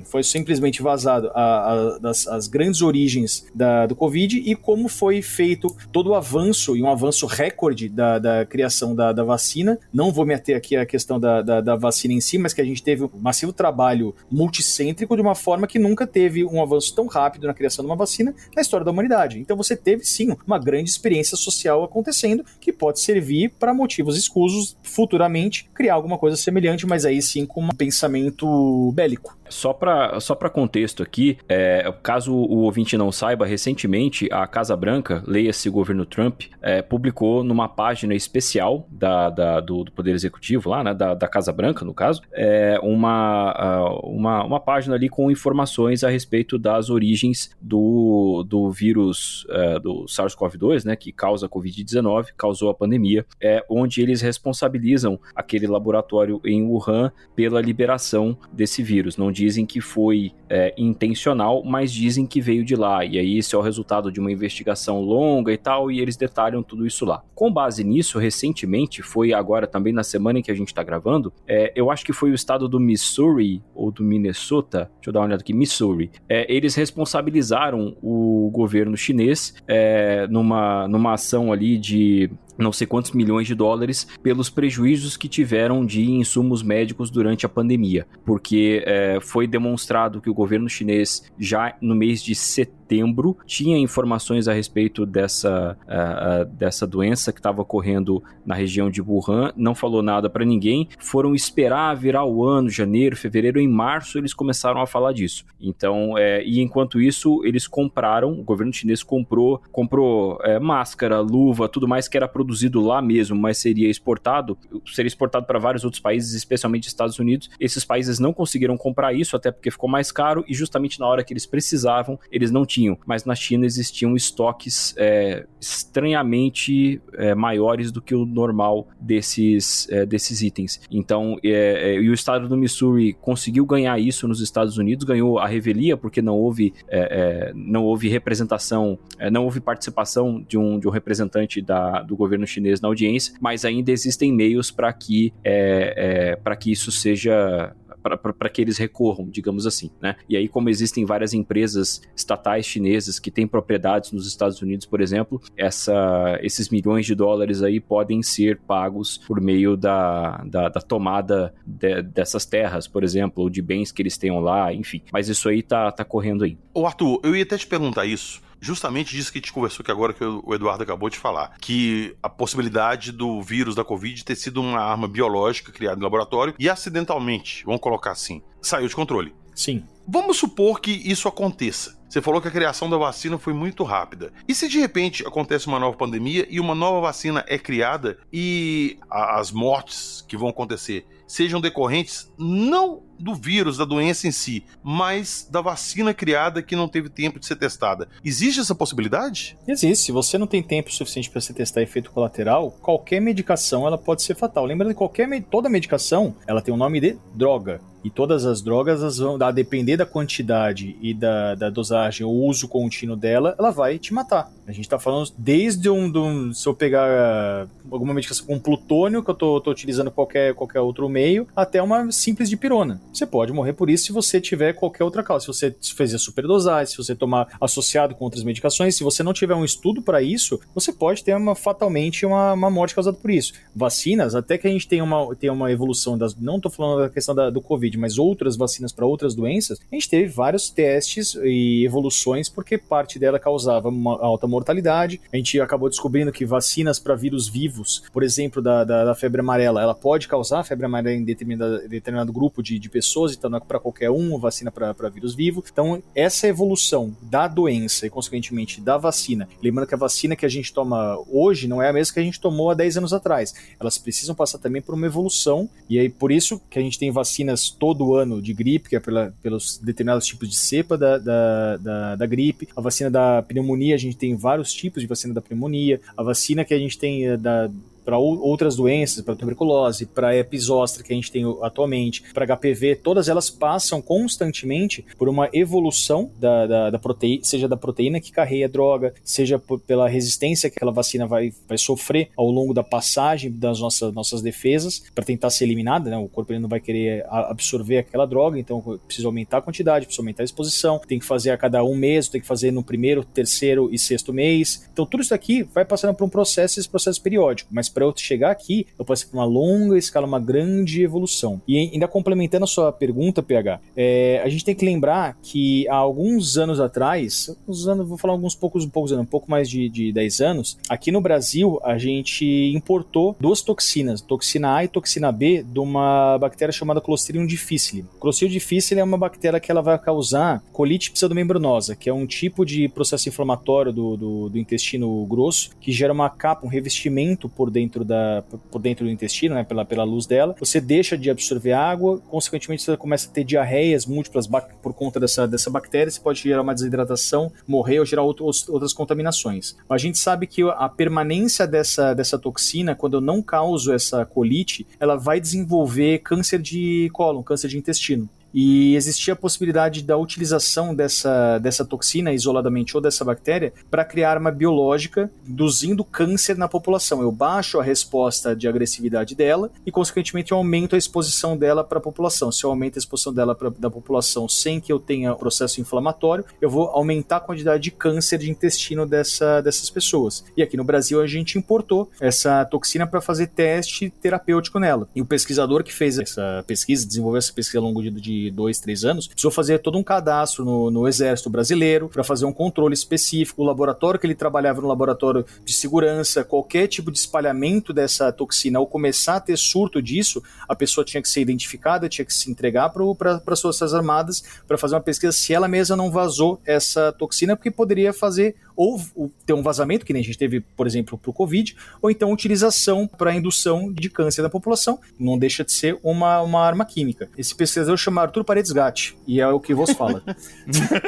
Foi simplesmente vazado as grandes origens do Covid e como foi feito todo o avanço, e um avanço recorde da criação da vacina. Não vou me ater aqui à questão da vacina em si, mas que a gente teve um massivo trabalho multicêntrico de uma forma que nunca teve um avanço tão rápido na criação de uma vacina na história da humanidade. Então você teve sim uma grande experiência social acontecendo que pode servir para motivos escusos futuramente criar alguma coisa semelhante, mas aí sim com um pensamento bélico. Só para contexto aqui, caso o ouvinte não saiba, recentemente a Casa Branca, leia-se governo Trump, publicou numa página especial do Poder Executivo lá, né, da Casa Branca, no caso, uma página ali com informações a respeito das origens do vírus do SARS-CoV-2, né, que causa a Covid-19, causou a pandemia, onde eles responsabilizam aquele laboratório em Wuhan pela liberação desse vírus. Não dizem que foi intencional, mas dizem que veio de lá, e aí esse é o resultado de uma investigação longa e tal, e eles detalham tudo isso lá. Com base nisso, recentemente, foi agora também na semana em que a gente tá gravando, eu acho que foi o estado do Missouri, ou do Minnesota, deixa eu dar uma olhada aqui, Missouri, eles responsabilizaram o governo chinês numa ação ali de não sei quantos milhões de dólares pelos prejuízos que tiveram de insumos médicos durante a pandemia, porque foi demonstrado que o governo chinês já no mês de setembro setembro, tinha informações a respeito dessa doença que estava ocorrendo na região de Wuhan, não falou nada para ninguém, foram esperar virar o ano, janeiro, fevereiro, em março eles começaram a falar disso. Então, e enquanto isso, eles compraram, o governo chinês comprou máscara, luva, tudo mais que era produzido lá mesmo, mas seria exportado para vários outros países, especialmente Estados Unidos. Esses países não conseguiram comprar isso, até porque ficou mais caro, e justamente na hora que eles precisavam, eles não tinham. Mas na China existiam estoques estranhamente maiores do que o normal desses itens. Então, e o estado do Missouri conseguiu ganhar isso nos Estados Unidos, ganhou a revelia, porque não houve representação, não houve participação de um representante do governo chinês na audiência, mas ainda existem meios para que isso seja... para que eles recorram, digamos assim, né? E aí, como existem várias empresas estatais chinesas que têm propriedades nos Estados Unidos, por exemplo, esses milhões de dólares aí podem ser pagos por meio da tomada dessas terras, por exemplo, ou de bens que eles tenham lá, enfim. Mas isso aí tá correndo aí. Ô Arthur, eu ia até te perguntar isso. Justamente disso que a gente conversou aqui agora, que o Eduardo acabou de falar, que a possibilidade do vírus da Covid ter sido uma arma biológica criada no laboratório e acidentalmente, vamos colocar assim, saiu de controle. Sim. Vamos supor que isso aconteça. Você falou que a criação da vacina foi muito rápida. E se de repente acontece uma nova pandemia e uma nova vacina é criada e as mortes que vão acontecer sejam decorrentes não do vírus, da doença em si, mas da vacina criada que não teve tempo de ser testada. Existe essa possibilidade? Existe. Se você não tem tempo suficiente para você testar efeito colateral, qualquer medicação ela pode ser fatal. Lembrando que toda medicação ela tem o nome de droga. E todas as drogas, elas vão, a depender da quantidade e da dosagem ou uso contínuo dela, ela vai te matar. A gente tá falando desde se eu pegar alguma medicação com plutônio, que eu tô utilizando qualquer outro meio, até uma simples dipirona. Você pode morrer por isso se você tiver qualquer outra causa. Se você fizer superdosagem, se você tomar associado com outras medicações, se você não tiver um estudo para isso, você pode ter fatalmente uma morte causada por isso. Vacinas, até que a gente tem uma evolução não tô falando da questão do Covid, mas outras vacinas para outras doenças, a gente teve vários testes e evoluções porque parte dela causava uma alta mortalidade. A gente acabou descobrindo que vacinas para vírus vivos, por exemplo, da febre amarela, ela pode causar febre amarela em determinado grupo de pessoas, então não é para qualquer vacina para vírus vivo. Então, essa evolução da doença e, consequentemente, da vacina, lembrando que a vacina que a gente toma hoje não é a mesma que a gente tomou há 10 anos atrás. Elas precisam passar também por uma evolução, e aí por isso que a gente tem vacinas todo ano de gripe, que é pelos determinados tipos de cepa da gripe. A vacina da pneumonia, a gente tem vários tipos de vacina da pneumonia. A vacina que a gente tem para outras doenças, para tuberculose, para herpes zoster que a gente tem atualmente, para HPV, todas elas passam constantemente por uma evolução da proteína, seja da proteína que carrega a droga, seja pela resistência que aquela vacina vai sofrer ao longo da passagem das nossas defesas, para tentar ser eliminada, né? O corpo ele não vai querer absorver aquela droga, então precisa aumentar a quantidade, precisa aumentar a exposição, tem que fazer a cada um mês, tem que fazer no primeiro, terceiro e sexto mês. Então tudo isso aqui vai passando por esse processo periódico, mas para eu chegar aqui, eu passei por uma longa escala, uma grande evolução. E ainda complementando a sua pergunta, PH, a gente tem que lembrar que há alguns anos atrás, vou falar poucos anos, um pouco mais de 10 anos, aqui no Brasil, a gente importou 2 toxinas, toxina A e toxina B, de uma bactéria chamada Clostridium difficile. Clostridium difficile é uma bactéria que ela vai causar colite pseudomembranosa, que é um tipo de processo inflamatório do intestino grosso, que gera uma capa, um revestimento por dentro do intestino, né, pela luz dela. Você deixa de absorver água, consequentemente você começa a ter diarreias múltiplas por conta dessa bactéria, você pode gerar uma desidratação, morrer ou gerar outras contaminações. A gente sabe que a permanência dessa toxina, quando eu não causo essa colite, ela vai desenvolver câncer de cólon, câncer de intestino. E existia a possibilidade da utilização dessa toxina isoladamente ou dessa bactéria para criar arma biológica induzindo câncer na população. Eu baixo a resposta de agressividade dela e, consequentemente, eu aumento a exposição dela para a população. Se eu aumento a exposição dela da população sem que eu tenha processo inflamatório, eu vou aumentar a quantidade de câncer de intestino dessas pessoas. E aqui no Brasil a gente importou essa toxina para fazer teste terapêutico nela. E o pesquisador que fez essa pesquisa, desenvolveu essa pesquisa ao longo de de 2, 3 anos, precisou fazer todo um cadastro no Exército Brasileiro para fazer um controle específico. O laboratório que ele trabalhava no laboratório de segurança, qualquer tipo de espalhamento dessa toxina, ou começar a ter surto disso, a pessoa tinha que ser identificada, tinha que se entregar para as Forças Armadas para fazer uma pesquisa se ela mesma não vazou essa toxina, porque poderia fazer ou ter um vazamento, que nem a gente teve, por exemplo, para o Covid, ou então utilização para indução de câncer da população. Não deixa de ser uma arma química. Esse pesquisador chama Arthur Paredes Gatti, e é o que vos fala.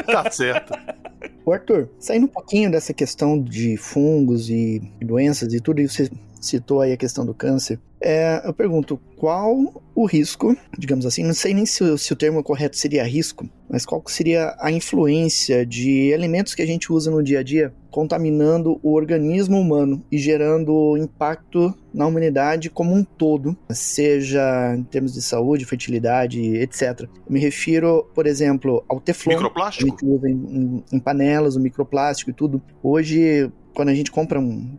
Tá certo. Ô Arthur, saindo um pouquinho dessa questão de fungos e doenças e tudo, e você citou aí a questão do câncer, eu pergunto, qual o risco, digamos assim, não sei nem se o termo correto seria risco, mas qual seria a influência de alimentos que a gente usa no dia a dia contaminando o organismo humano e gerando impacto na humanidade como um todo, seja em termos de saúde, fertilidade, etc. Eu me refiro, por exemplo, ao teflon. Microplástico? Que a gente usa em panelas, o microplástico e tudo. Hoje, quando a gente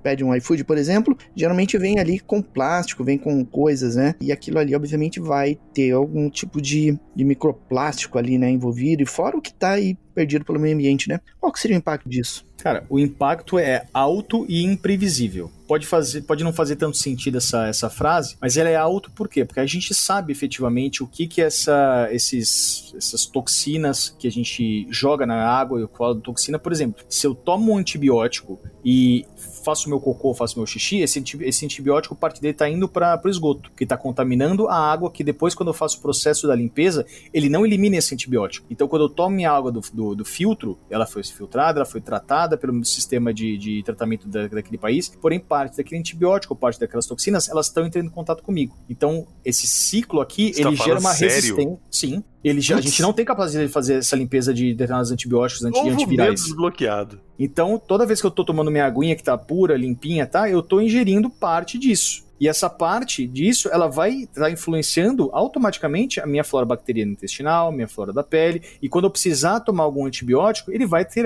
pede um iFood, por exemplo, geralmente vem ali com plástico, vem com coisas, né? E aquilo ali, obviamente, vai ter algum tipo de microplástico ali, né, envolvido, e fora o que tá aí perdido pelo meio ambiente, né? Qual que seria o impacto disso? Cara, o impacto é alto e imprevisível. Pode não fazer tanto sentido essa frase, mas ela é alto por quê? Porque a gente sabe efetivamente o que essas toxinas que a gente joga na água, eu falo de toxina, por exemplo, se eu tomo um antibiótico e faço meu cocô, faço meu xixi, esse antibiótico, parte dele está indo para o esgoto, que está contaminando a água, que depois, quando eu faço o processo da limpeza, ele não elimina esse antibiótico. Então, quando eu tomo minha água do filtro, ela foi filtrada, ela foi tratada pelo sistema de tratamento daquele país, porém, parte daquele antibiótico, parte daquelas toxinas, elas estão entrando em contato comigo. Então, esse ciclo aqui, Você ele tá gera uma sério? resistência. Sim. A gente não tem capacidade de fazer essa limpeza de determinados antibióticos Novo antivirais. medo desbloqueado. Então, toda vez que eu tô tomando minha aguinha que tá pura, limpinha, tá? Eu tô ingerindo parte disso. E essa parte disso, ela vai estar influenciando automaticamente a minha flora bacteriana intestinal, minha flora da pele, e quando eu precisar tomar algum antibiótico, ele vai ter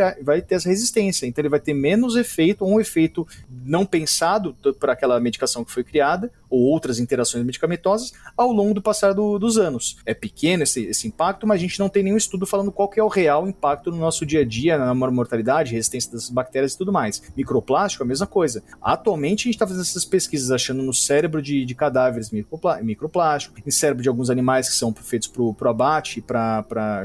essa resistência. Então ele vai ter menos efeito, ou um efeito não pensado para aquela medicação que foi criada, ou outras interações medicamentosas, ao longo do passar dos anos. É pequeno esse impacto, mas a gente não tem nenhum estudo falando qual que é o real impacto no nosso dia a dia, na mortalidade, resistência das bactérias e tudo mais. Microplástico, a mesma coisa. Atualmente a gente está fazendo essas pesquisas achando no cérebro de cadáveres microplástico, em cérebro de alguns animais que são feitos pro abate,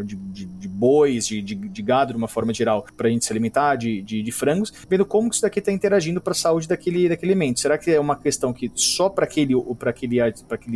de bois, de gado de uma forma geral, para a gente se alimentar, de frangos, vendo como que isso daqui está interagindo para a saúde daquele alimento. Será que é uma questão que só para aquele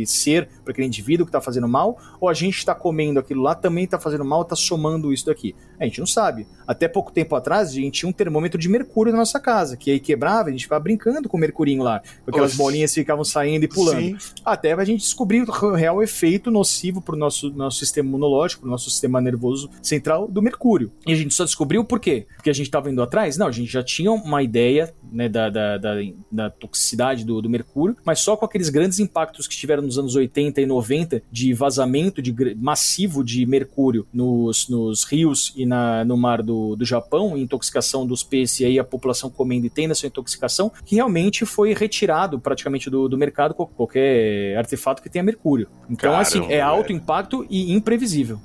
ser, para aquele indivíduo que está fazendo mal, ou a gente está comendo aquilo lá, também está fazendo mal, está somando isso daqui? A gente não sabe. Até pouco tempo atrás, a gente tinha um termômetro de mercúrio na nossa casa, que aí quebrava, a gente ficava brincando com o mercurinho lá, com aquelas bolinhas que ficavam saindo e pulando. Sim. Até a gente descobrir o real efeito nocivo para o nosso sistema imunológico, para o nosso sistema nervoso central do mercúrio. E a gente só descobriu por quê? Porque a gente estava indo atrás? Não, a gente já tinha uma ideia, né, da toxicidade do mercúrio, mas só com aqueles grandes impactos que tiveram nos anos 80 e 90 de vazamento massivo de mercúrio nos rios e no mar do Japão, intoxicação dos peixes, e aí a população comendo e tendo essa intoxicação, que realmente foi retirado praticamente do mercado qualquer artefato que tenha mercúrio. Então, caramba, assim, é alto impacto e imprevisível.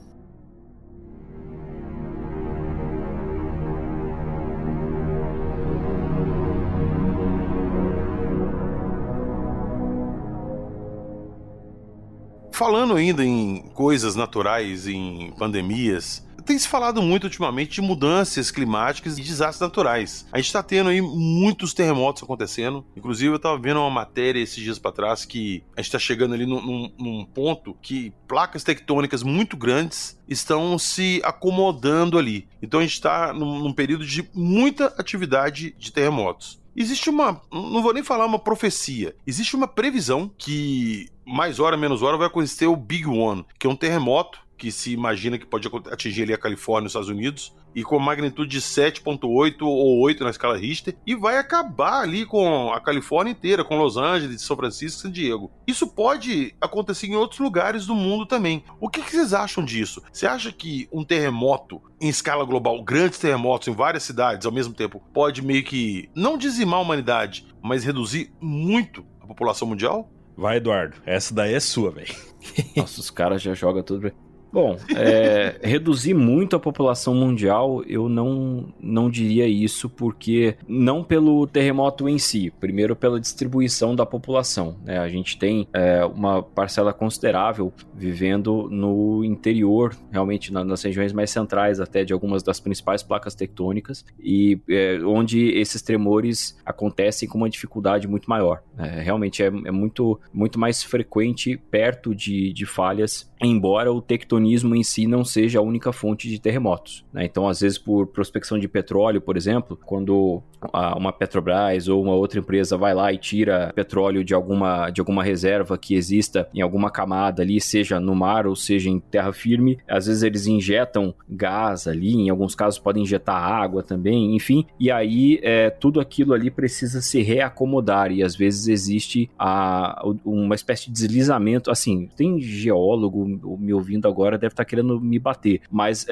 Falando ainda em coisas naturais, em pandemias, tem se falado muito ultimamente de mudanças climáticas e desastres naturais. A gente está tendo aí muitos terremotos acontecendo. Inclusive, eu estava vendo uma matéria esses dias para trás que a gente está chegando ali num ponto que placas tectônicas muito grandes estão se acomodando ali. Então a gente está num período de muita atividade de terremotos. Existe não vou nem falar uma profecia, existe uma previsão que mais hora, menos hora vai acontecer o Big One, que é um terremoto que se imagina que pode atingir ali a Califórnia e os Estados Unidos, e com magnitude de 7.8 ou 8 na escala Richter, e vai acabar ali com a Califórnia inteira, com Los Angeles, São Francisco e San Diego. Isso pode acontecer em outros lugares do mundo também. O que vocês acham disso? Você acha que um terremoto em escala global, grandes terremotos em várias cidades ao mesmo tempo, pode meio que não dizimar a humanidade, mas reduzir muito a população mundial? Vai, Eduardo. Essa daí é sua, velho. Nossa, os caras já jogam tudo. Bom, reduzir muito a população mundial, eu não diria isso, porque não pelo terremoto em si, primeiro pela distribuição da população, né? A gente tem uma parcela considerável vivendo no interior, realmente nas regiões mais centrais até de algumas das principais placas tectônicas, e onde esses tremores acontecem com uma dificuldade muito maior. Realmente é muito mais frequente perto de falhas, embora o tectonismo em si não seja a única fonte de terremotos, né? Então, às vezes, por prospecção de petróleo, por exemplo, quando uma Petrobras ou uma outra empresa vai lá e tira petróleo de alguma reserva que exista em alguma camada ali, seja no mar ou seja em terra firme, às vezes eles injetam gás ali, em alguns casos podem injetar água também, enfim, e aí tudo aquilo ali precisa se reacomodar e às vezes existe uma espécie de deslizamento, assim, tem geólogo me ouvindo agora, deve estar querendo me bater, mas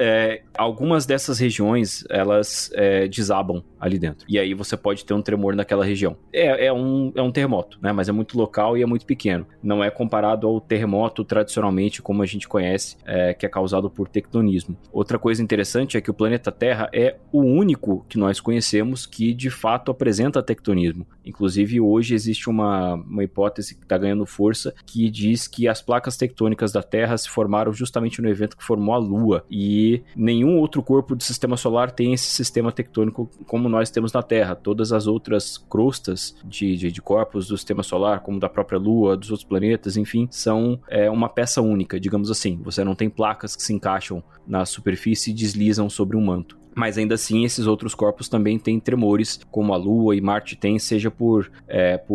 algumas dessas regiões, elas desabam ali dentro, e aí você pode ter um tremor naquela região. É um terremoto, né? Mas é muito local e é muito pequeno. Não é comparado ao terremoto tradicionalmente como a gente conhece, que é causado por tectonismo. Outra coisa interessante é que o planeta Terra é o único que nós conhecemos que de fato apresenta tectonismo. Inclusive hoje existe uma hipótese que está ganhando força que diz que as placas tectônicas da Terra se formaram justamente no evento que formou a Lua, e nenhum outro corpo do sistema solar tem esse sistema tectônico como nós temos na Terra. Todas as outras crostas de corpos do sistema solar, como da própria Lua, dos outros planetas, enfim, são uma peça única, digamos assim. Você não tem placas que se encaixam na superfície e deslizam sobre um manto. Mas ainda assim, esses outros corpos também têm tremores, como a Lua e Marte têm, seja por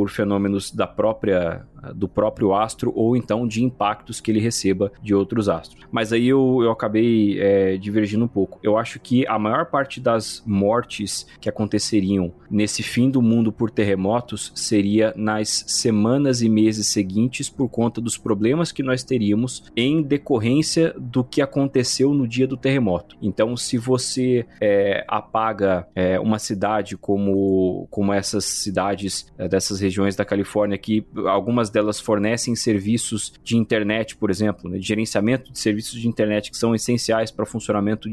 fenômenos do próprio astro ou então de impactos que ele receba de outros astros. Mas aí eu acabei divergindo um pouco. Eu acho que a maior parte das mortes que aconteceriam nesse fim do mundo por terremotos seria nas semanas e meses seguintes por conta dos problemas que nós teríamos em decorrência do que aconteceu no dia do terremoto. Então, se você apaga uma cidade como essas cidades dessas regiões da Califórnia, que algumas delas fornecem serviços de internet, por exemplo, né, de gerenciamento de serviços de internet que são essenciais para o funcionamento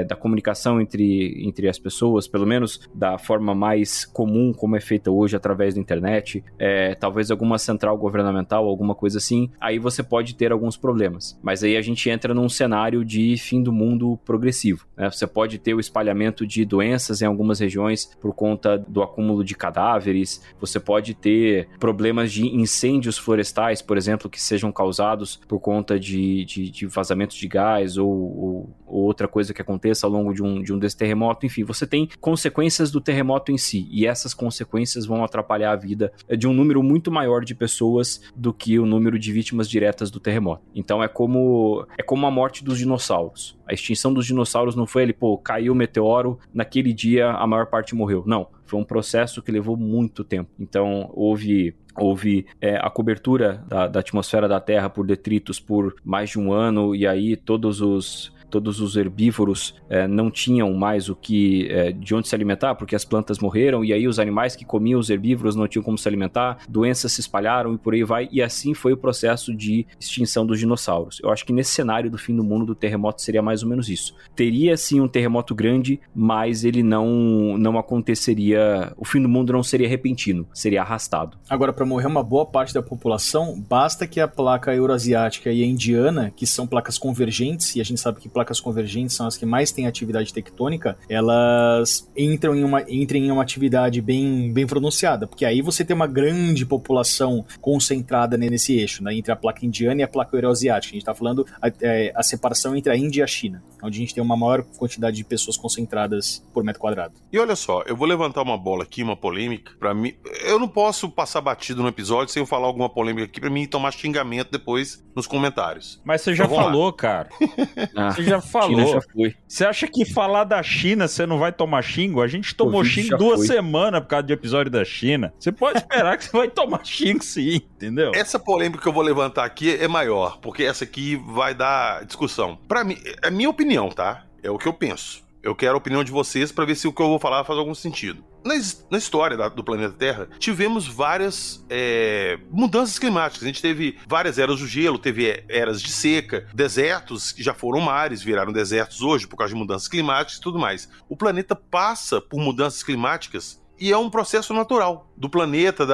da comunicação entre as pessoas, pelo menos da forma mais comum como é feita hoje através da internet, talvez alguma central governamental, alguma coisa assim, aí você pode ter alguns problemas. Mas aí a gente entra num cenário de fim do mundo progressivo, né? Você pode ter o espalhamento de doenças em algumas regiões por conta do acúmulo de cadáveres, você pode ter problemas de incêndios florestais, por exemplo, que sejam causados por conta de vazamentos de gás ou outra coisa que aconteça ao longo de um desse terremoto. Enfim, você tem consequências do terremoto em si, e essas consequências vão atrapalhar a vida de um número muito maior de pessoas do que o número de vítimas diretas do terremoto. Então é como a morte dos dinossauros. A extinção dos dinossauros não foi caiu o meteoro, naquele dia a maior parte morreu. Não, foi um processo que levou muito tempo. Então houve a cobertura da atmosfera da Terra por detritos por mais de um ano, e aí todos os herbívoros não tinham mais de onde se alimentar, porque as plantas morreram, e aí os animais que comiam os herbívoros não tinham como se alimentar, doenças se espalharam e por aí vai, e assim foi o processo de extinção dos dinossauros. Eu acho que nesse cenário do fim do mundo do terremoto seria mais ou menos isso. Teria sim um terremoto grande, mas ele não aconteceria, o fim do mundo não seria repentino, seria arrastado. Agora, para morrer uma boa parte da população, basta que a placa euroasiática e a indiana, que são placas convergentes, e a gente sabe que placas convergentes são as que mais têm atividade tectônica, elas entrem em uma atividade bem pronunciada, porque aí você tem uma grande população concentrada nesse eixo, né, entre a placa indiana e a placa euroasiática. A gente está falando a separação entre a Índia e a China, onde a gente tem uma maior quantidade de pessoas concentradas por metro quadrado. E olha só, eu vou levantar uma bola aqui, uma polêmica, pra mim. Eu não posso passar batido no episódio sem eu falar alguma polêmica aqui pra mim tomar xingamento depois nos comentários. Mas você já falou, cara. Você já falou. China já foi. Você acha que falar da China você não vai tomar xingo? A gente tomou xingo 2 semanas por causa do episódio da China. Você pode esperar que você vai tomar xingo sim, entendeu? Essa polêmica que eu vou levantar aqui é maior, porque essa aqui vai dar discussão. Pra mim, é minha opinião, tá? É o que eu penso. Eu quero a opinião de vocês pra ver se o que eu vou falar faz algum sentido. na história do planeta Terra, tivemos várias mudanças climáticas. A gente teve várias eras do gelo, teve eras de seca, desertos que já foram mares, viraram desertos hoje por causa de mudanças climáticas e tudo mais. O planeta passa por mudanças climáticas e é um processo natural do planeta,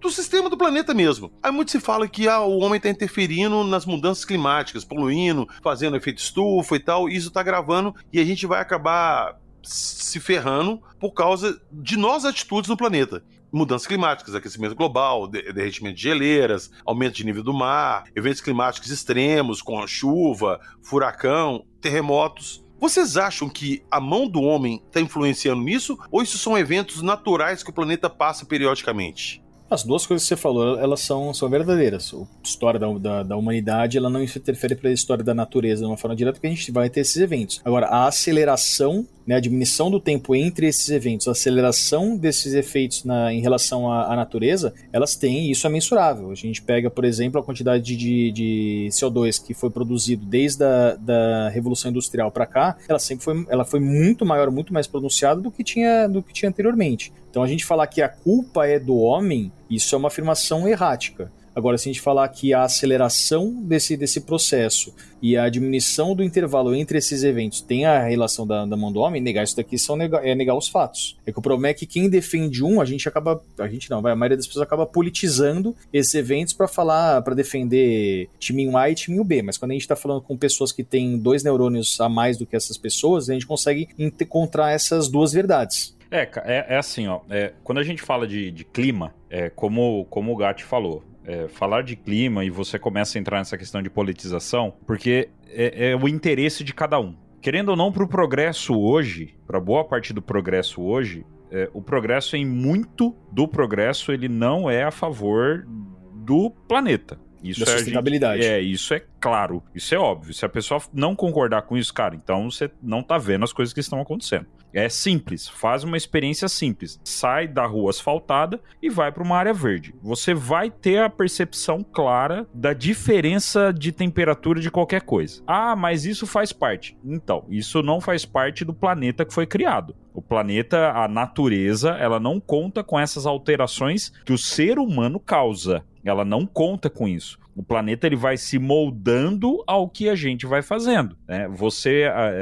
do sistema do planeta mesmo. Aí muito se fala que o homem está interferindo nas mudanças climáticas, poluindo, fazendo efeito estufa e tal, e isso está gravando e a gente vai acabar se ferrando por causa de nossas atitudes no planeta. Mudanças climáticas, aquecimento global, derretimento de geleiras, aumento de nível do mar, eventos climáticos extremos, com chuva, furacão, terremotos. Vocês acham que a mão do homem está influenciando nisso? Ou isso são eventos naturais que o planeta passa periodicamente? As duas coisas que você falou, elas são verdadeiras. A história da humanidade, ela não interfere para a história da natureza de uma forma direta, porque a gente vai ter esses eventos. Agora, a aceleração, né, a diminuição do tempo entre esses eventos, a aceleração desses efeitos em relação à natureza, elas têm, e isso é mensurável. A gente pega, por exemplo, a quantidade de CO2 que foi produzido desde da Revolução Industrial para cá, ela foi muito maior, muito mais pronunciada do que tinha anteriormente. Então, a gente falar que a culpa é do homem, isso é uma afirmação errática. Agora, se a gente falar que a aceleração desse processo e a diminuição do intervalo entre esses eventos tem a relação da mão do homem, negar isso daqui é negar os fatos. É que o problema é que quem defende a maioria das pessoas acaba politizando esses eventos para defender timinho A e timinho B. Mas quando a gente está falando com pessoas que têm 2 neurônios a mais do que essas pessoas, a gente consegue encontrar essas duas verdades. É assim, ó. Quando a gente fala de clima, como o Gatti falou, falar de clima e você começa a entrar nessa questão de politização, porque é o interesse de cada um. Querendo ou não, para o progresso hoje, para boa parte do progresso hoje, o progresso muito do progresso, ele não é a favor do planeta. Isso da sustentabilidade. Isso é claro, isso é óbvio. Se a pessoa não concordar com isso, cara, então você não tá vendo as coisas que estão acontecendo. É simples, faz uma experiência simples. Sai da rua asfaltada e vai para uma área verde. Você vai ter a percepção clara da diferença de temperatura de qualquer coisa. Ah, mas isso faz parte. Então, isso não faz parte do planeta que foi criado. O planeta, a natureza, ela não conta com essas alterações que o ser humano causa. Ela não conta com isso. O planeta ele vai se moldando ao que a gente vai fazendo, né?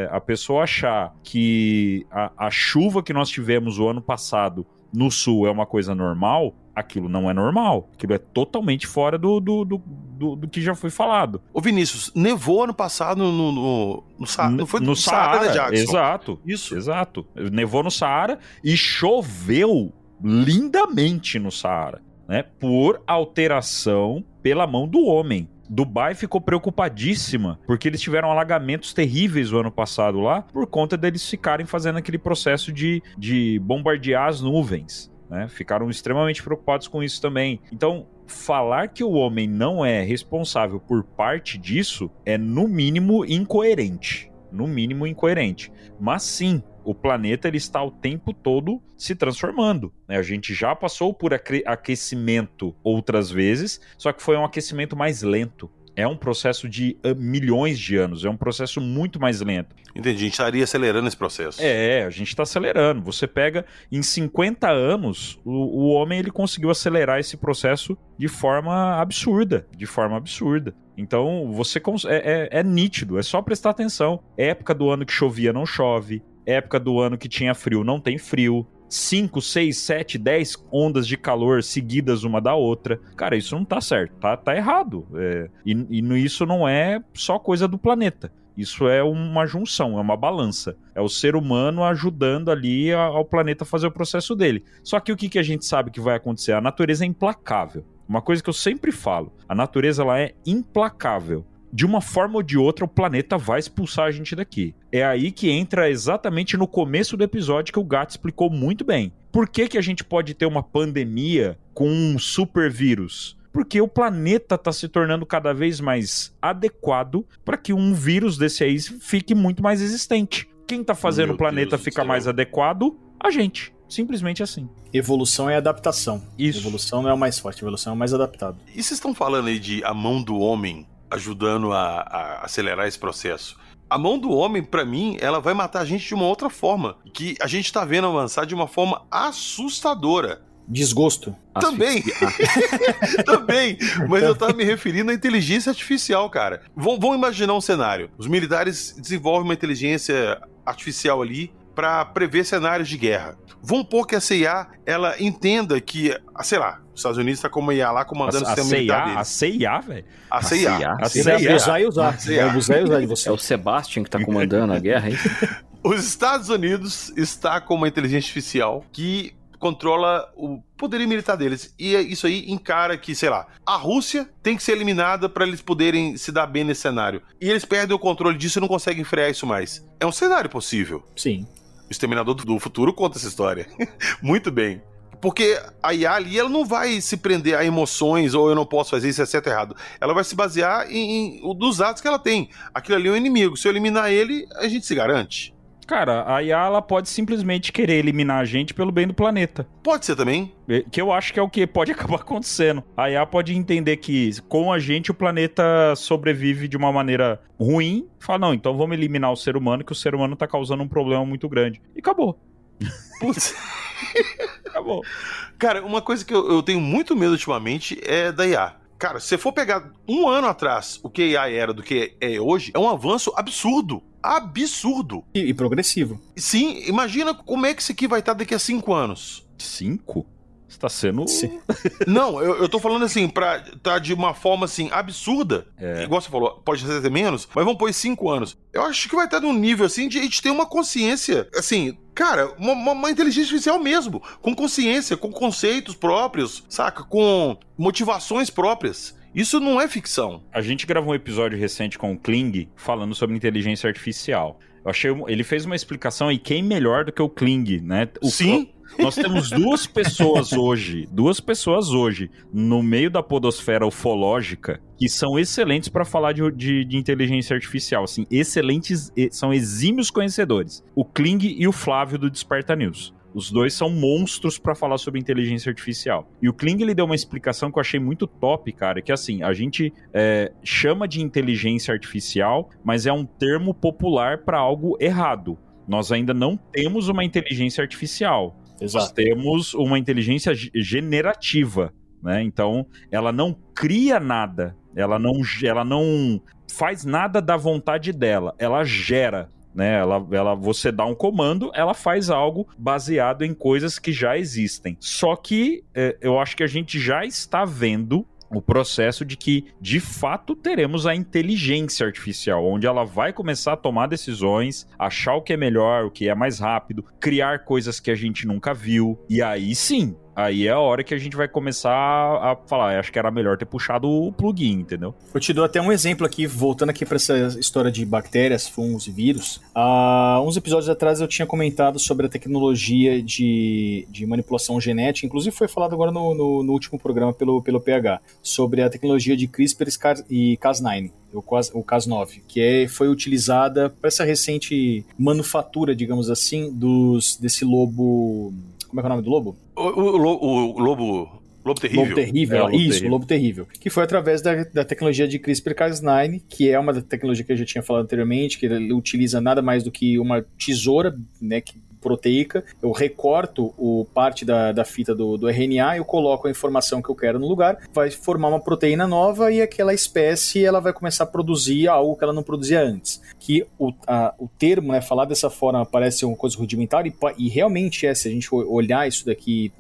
A pessoa achar que a chuva que nós tivemos o ano passado no sul é uma coisa normal, aquilo não é normal. Aquilo é totalmente fora do que já foi falado. Ô Vinícius, nevou ano passado no Saara, não foi no Saara, né, Jackson? Exato. Isso. Exato. Nevou no Saara e choveu lindamente no Saara, né, por alteração pela mão do homem. Dubai ficou preocupadíssima porque eles tiveram alagamentos terríveis o ano passado lá por conta deles ficarem fazendo aquele processo de bombardear as nuvens, né? Ficaram extremamente preocupados com isso também. Então, falar que o homem não é responsável por parte disso é no mínimo incoerente. No mínimo incoerente. Mas sim, o planeta ele está o tempo todo se transformando, né? A gente já passou por aquecimento outras vezes, só que foi um aquecimento mais lento. É um processo de milhões de anos, é um processo muito mais lento. Entendi, a gente estaria acelerando esse processo. A gente está acelerando. Você pega, em 50 anos, o homem ele conseguiu acelerar esse processo de forma absurda, Então, é nítido, é só prestar atenção. Época do ano que chovia não chove, época do ano que tinha frio não tem frio, 5, 6, 7, 10 ondas de calor seguidas uma da outra. Cara, isso não tá certo, tá errado. Isso não é só coisa do planeta. Isso é uma junção, é uma balança. É o ser humano ajudando ali ao planeta a fazer o processo dele. Só que o que a gente sabe que vai acontecer? A natureza é implacável. Uma coisa que eu sempre falo, a natureza ela é implacável. De uma forma ou de outra, o planeta vai expulsar a gente daqui. É aí que entra exatamente no começo do episódio que o Gato explicou muito bem. Por que a gente pode ter uma pandemia com um super vírus? Porque o planeta está se tornando cada vez mais adequado para que um vírus desse aí fique muito mais existente. Quem está fazendo o planeta ficar mais adequado? A gente. Simplesmente assim. Evolução é adaptação. Isso. Evolução não é o mais forte, evolução é o mais adaptado. E vocês estão falando aí de a mão do homem ajudando a acelerar esse processo. A mão do homem, pra mim, ela vai matar a gente de uma outra forma, que a gente tá vendo avançar de uma forma assustadora. Desgosto. Também. Também. Mas eu tava me referindo à inteligência artificial, cara. Vamos imaginar um cenário. Os militares desenvolvem uma inteligência artificial ali para prever cenários de guerra. Vamos pôr que a CIA, ela entenda que, sei lá, os Estados Unidos tá com uma IA lá comandando o sistema militar deles. A CIA, velho? A CIA. A CIA. Usar e usar. Usar e usar de você. É o Sebastian que tá comandando a guerra, hein? Os Estados Unidos está com uma inteligência artificial que controla o poderio militar deles. E isso aí encara que, sei lá, a Rússia tem que ser eliminada para eles poderem se dar bem nesse cenário. E eles perdem o controle disso e não conseguem frear isso mais. É um cenário possível. Sim. O Exterminador do Futuro conta essa história. Muito bem. Porque a IA ali, ela não vai se prender a emoções, ou eu não posso fazer isso, é certo ou errado. Ela vai se basear nos atos que ela tem. Aquilo ali é um inimigo. Se eu eliminar ele, a gente se garante. Cara, a IA ela pode simplesmente querer eliminar a gente pelo bem do planeta. Pode ser também. Que eu acho que é o que pode acabar acontecendo. A IA pode entender que com a gente o planeta sobrevive de uma maneira ruim. Fala, não, então vamos eliminar o ser humano, que o ser humano tá causando um problema muito grande. E acabou. Putz. Acabou. Cara, uma coisa que eu tenho muito medo ultimamente é da IA. Cara, se você for pegar um ano atrás o que a IA era do que é hoje, é um avanço absurdo. Absurdo. E progressivo. Sim, imagina como é que isso aqui vai estar daqui a 5 anos. 5? Você tá sendo... Sim. Não, eu tô falando assim, pra tá de uma forma assim, absurda. Igual você falou, pode ser até menos, mas vamos pôr 5 anos. Eu acho que vai estar num nível assim de a gente ter uma consciência, assim, cara, uma inteligência artificial mesmo, com consciência, com conceitos próprios, saca? Com motivações próprias. Isso não é ficção. A gente gravou um episódio recente com o Kling falando sobre inteligência artificial. Eu achei, ele fez uma explicação e quem melhor do que o Kling, né? Sim. Nós temos duas pessoas hoje, no meio da podosfera ufológica, que são excelentes para falar de inteligência artificial, assim, excelentes, são exímios conhecedores. O Kling e o Flávio do Desperta News. Os dois são monstros pra falar sobre inteligência artificial. E o Kling, ele deu uma explicação que eu achei muito top, cara, que assim, a gente chama de inteligência artificial, mas é um termo popular pra algo errado. Nós ainda não temos uma inteligência artificial. Exato. Nós temos uma inteligência generativa, né? Então, ela não cria nada, ela não faz nada da vontade dela, ela gera. Né, você dá um comando, ela faz algo baseado em coisas que já existem. Só que eu acho que a gente já está vendo o processo de que, de fato, teremos a inteligência artificial, onde ela vai começar a tomar decisões, achar o que é melhor, o que é mais rápido, criar coisas que a gente nunca viu. E aí sim, aí é a hora que a gente vai começar a falar, acho que era melhor ter puxado o plugin, entendeu? Eu te dou até um exemplo aqui, voltando aqui para essa história de bactérias, fungos e vírus. Há uns episódios atrás eu tinha comentado sobre a tecnologia de manipulação genética, inclusive foi falado agora no último programa pelo PH, sobre a tecnologia de CRISPR e Cas9. O Cas9, que foi utilizada para essa recente manufatura, digamos assim, desse lobo... Como é que é o nome do lobo? O lobo terrível. Lobo terrível, lobo terrível. Que foi através da tecnologia de CRISPR-Cas9, que é uma tecnologia que eu já tinha falado anteriormente, que ele utiliza nada mais do que uma tesoura, né, proteica. Eu recorto parte da fita do RNA, eu coloco a informação que eu quero no lugar, vai formar uma proteína nova e aquela espécie ela vai começar a produzir algo que ela não produzia antes. Que o termo, né, falar dessa forma parece uma coisa rudimentar e realmente se a gente olhar isso daqui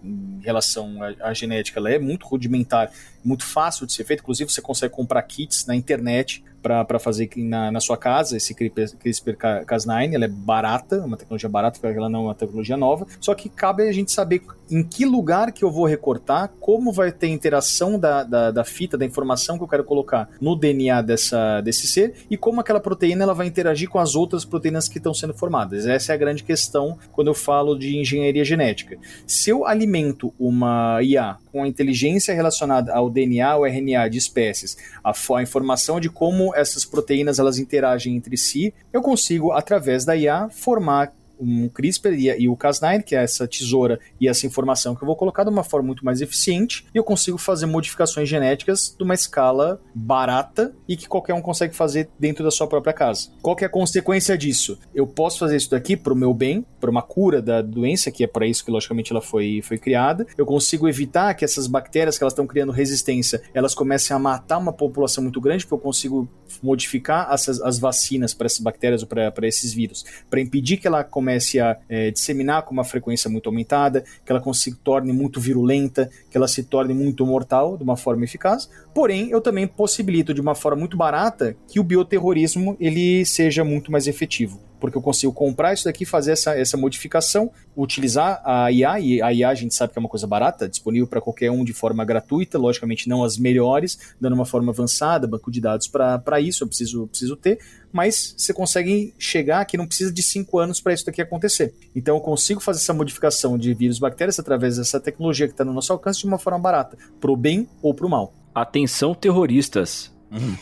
em relação à genética, ela é muito rudimentar, muito fácil de ser feito. Inclusive você consegue comprar kits na internet para fazer na sua casa esse CRISPR-Cas9. Ela é barata, uma tecnologia barata, porque ela não é uma tecnologia nova, só que cabe a gente saber em que lugar que eu vou recortar, como vai ter interação da fita, da informação que eu quero colocar no DNA desse ser, e como aquela proteína ela vai interagir com as outras proteínas que estão sendo formadas. Essa é a grande questão quando eu falo de engenharia genética. Se eu alimento uma IA com a inteligência relacionada ao DNA ou RNA de espécies, a informação de como essas proteínas elas interagem entre si, eu consigo, através da IA, formar um CRISPR e o Cas9, que é essa tesoura e essa informação que eu vou colocar de uma forma muito mais eficiente, e eu consigo fazer modificações genéticas de uma escala barata e que qualquer um consegue fazer dentro da sua própria casa. Qual que é a consequência disso? Eu posso fazer isso daqui para o meu bem, para uma cura da doença, que é para isso que logicamente ela foi criada. Eu consigo evitar que essas bactérias que elas estão criando resistência, elas comecem a matar uma população muito grande, porque eu consigo modificar as vacinas para essas bactérias ou para esses vírus, para impedir que ela comece a disseminar com uma frequência muito aumentada, que ela se torne muito virulenta, que ela se torne muito mortal de uma forma eficaz. Porém, eu também possibilito de uma forma muito barata que o bioterrorismo ele seja muito mais efetivo, porque eu consigo comprar isso daqui, fazer essa modificação, utilizar a IA, e a IA a gente sabe que é uma coisa barata, disponível para qualquer um de forma gratuita, logicamente não as melhores, dando uma forma avançada, banco de dados para isso, eu preciso ter, mas você consegue chegar que não precisa de 5 anos para isso daqui acontecer. Então eu consigo fazer essa modificação de vírus e bactérias através dessa tecnologia que está no nosso alcance de uma forma barata, pro bem ou pro mal. Atenção, terroristas.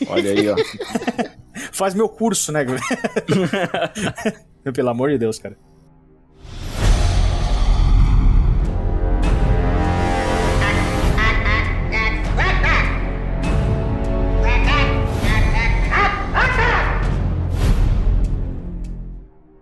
Olha aí, ó. Faz meu curso, né? Pelo amor de Deus, cara.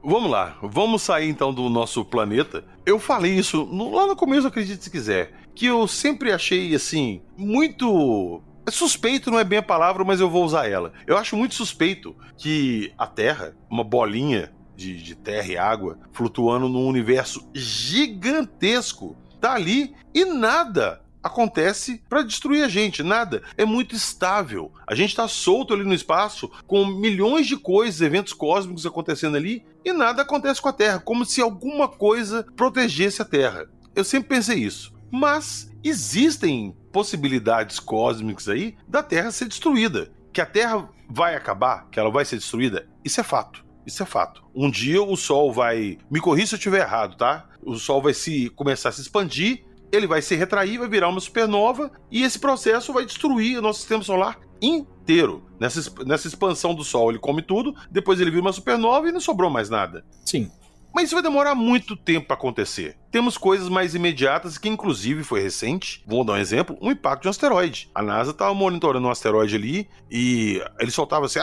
Vamos lá, vamos sair então do nosso planeta. Eu falei isso lá no começo, acredite se quiser, que eu sempre achei, assim, muito... suspeito não é bem a palavra, mas eu vou usar ela. Eu acho muito suspeito que a Terra, uma bolinha de terra e água, flutuando num universo gigantesco, tá ali e nada acontece para destruir a gente, nada. É muito estável. A gente tá solto ali no espaço com milhões de coisas, eventos cósmicos acontecendo ali e nada acontece com a Terra, como se alguma coisa protegesse a Terra. Eu sempre pensei isso. Mas existem possibilidades cósmicas aí da Terra ser destruída. Que a Terra vai acabar, que ela vai ser destruída, isso é fato. Isso é fato. Um dia o Sol vai... Me corrija se eu estiver errado, tá? O Sol vai começar a se expandir, ele vai se retrair, vai virar uma supernova, e esse processo vai destruir o nosso sistema solar inteiro. Nessa expansão do Sol, ele come tudo, depois ele vira uma supernova e não sobrou mais nada. Sim. Mas isso vai demorar muito tempo para acontecer. Temos coisas mais imediatas que, inclusive, foi recente. Vou dar um exemplo, um impacto de um asteroide. A NASA estava monitorando um asteroide ali e ele soltava assim,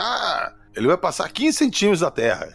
ele vai passar 15 centímetros da Terra.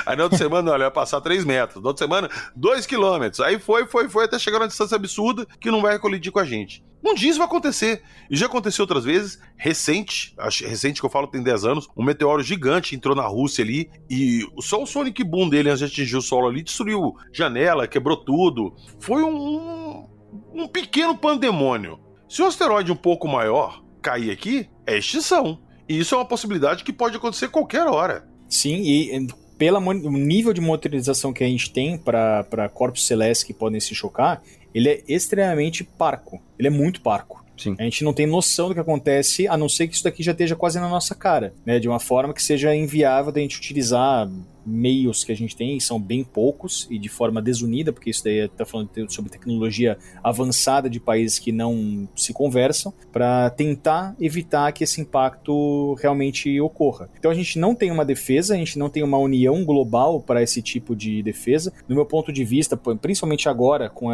Aí na outra semana, ele vai passar 3 metros. Na outra semana, 2 quilômetros. Aí foi, até chegar numa distância absurda que não vai colidir com a gente. Um dia isso vai acontecer. E já aconteceu outras vezes. Recente que eu falo tem 10 anos, um meteoro gigante entrou na Rússia ali e só o Sonic Boom dele antes de atingir o solo ali destruiu janela, quebrou tudo. Foi um pequeno pandemônio. Se um asteroide um pouco maior cair aqui, é extinção. E isso é uma possibilidade que pode acontecer qualquer hora. Sim, e pelo nível de monitorização que a gente tem para corpos celestes que podem se chocar, ele é extremamente parco. Ele é muito parco. Sim. A gente não tem noção do que acontece, a não ser que isso daqui já esteja quase na nossa cara, né? De uma forma que seja inviável da gente utilizar meios que a gente tem, e são bem poucos, e de forma desunida, porque isso daí está falando sobre tecnologia avançada de países que não se conversam, para tentar evitar que esse impacto realmente ocorra. Então a gente não tem uma defesa, a gente não tem uma união global para esse tipo de defesa. No meu ponto de vista, principalmente agora, com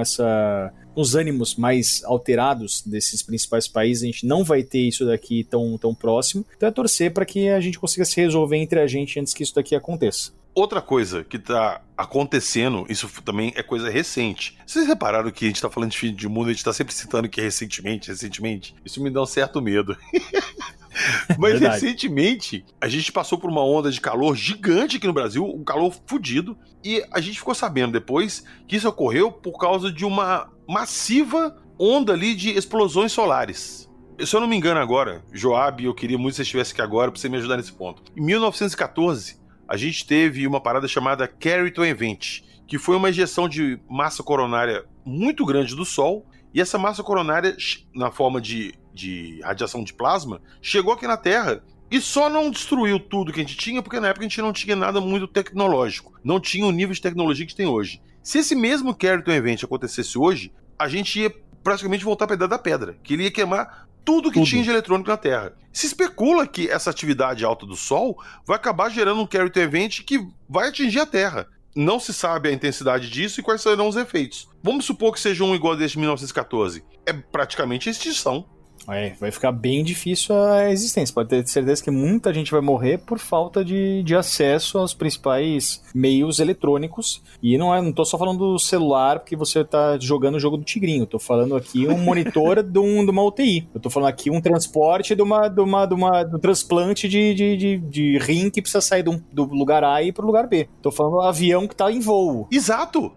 os ânimos mais alterados desses principais países, a gente não vai ter isso daqui tão próximo. Então é torcer para que a gente consiga se resolver entre a gente antes que isso daqui aconteça. Outra coisa que tá acontecendo, isso também é coisa recente. Vocês repararam que a gente tá falando de fim de mundo, a gente tá sempre citando que é recentemente? Isso me dá um certo medo. Mas Verdade. Recentemente, a gente passou por uma onda de calor gigante aqui no Brasil, um calor fudido, e a gente ficou sabendo depois que isso ocorreu por causa de uma massiva onda ali de explosões solares. Se eu não me engano agora, Joab, eu queria muito que você estivesse aqui agora para você me ajudar nesse ponto. Em 1914, a gente teve uma parada chamada Carrington Event, que foi uma ejeção de massa coronária muito grande do Sol, e essa massa coronária, na forma de radiação de plasma, chegou aqui na Terra e só não destruiu tudo que a gente tinha, porque na época a gente não tinha nada muito tecnológico, não tinha o nível de tecnologia que tem hoje. Se esse mesmo Carrington Event acontecesse hoje, a gente ia praticamente voltar para a Idade da Pedra, que ele ia queimar tudo que tinha de eletrônico na Terra. Se especula que essa atividade alta do Sol vai acabar gerando um Carrington Event que vai atingir a Terra. não se sabe a intensidade disso e quais serão os efeitos. Vamos supor que seja um igual a desse de 1914. É praticamente extinção. Vai ficar bem difícil a existência. Pode ter certeza que muita gente vai morrer por falta de acesso aos principais meios eletrônicos. E não tô só falando do celular porque você tá jogando o jogo do Tigrinho. Eu tô falando aqui um monitor de uma UTI. Eu tô falando aqui um transporte do transplante de rim que precisa sair do lugar A e ir pro lugar B. Tô falando do avião que tá em voo. Exato.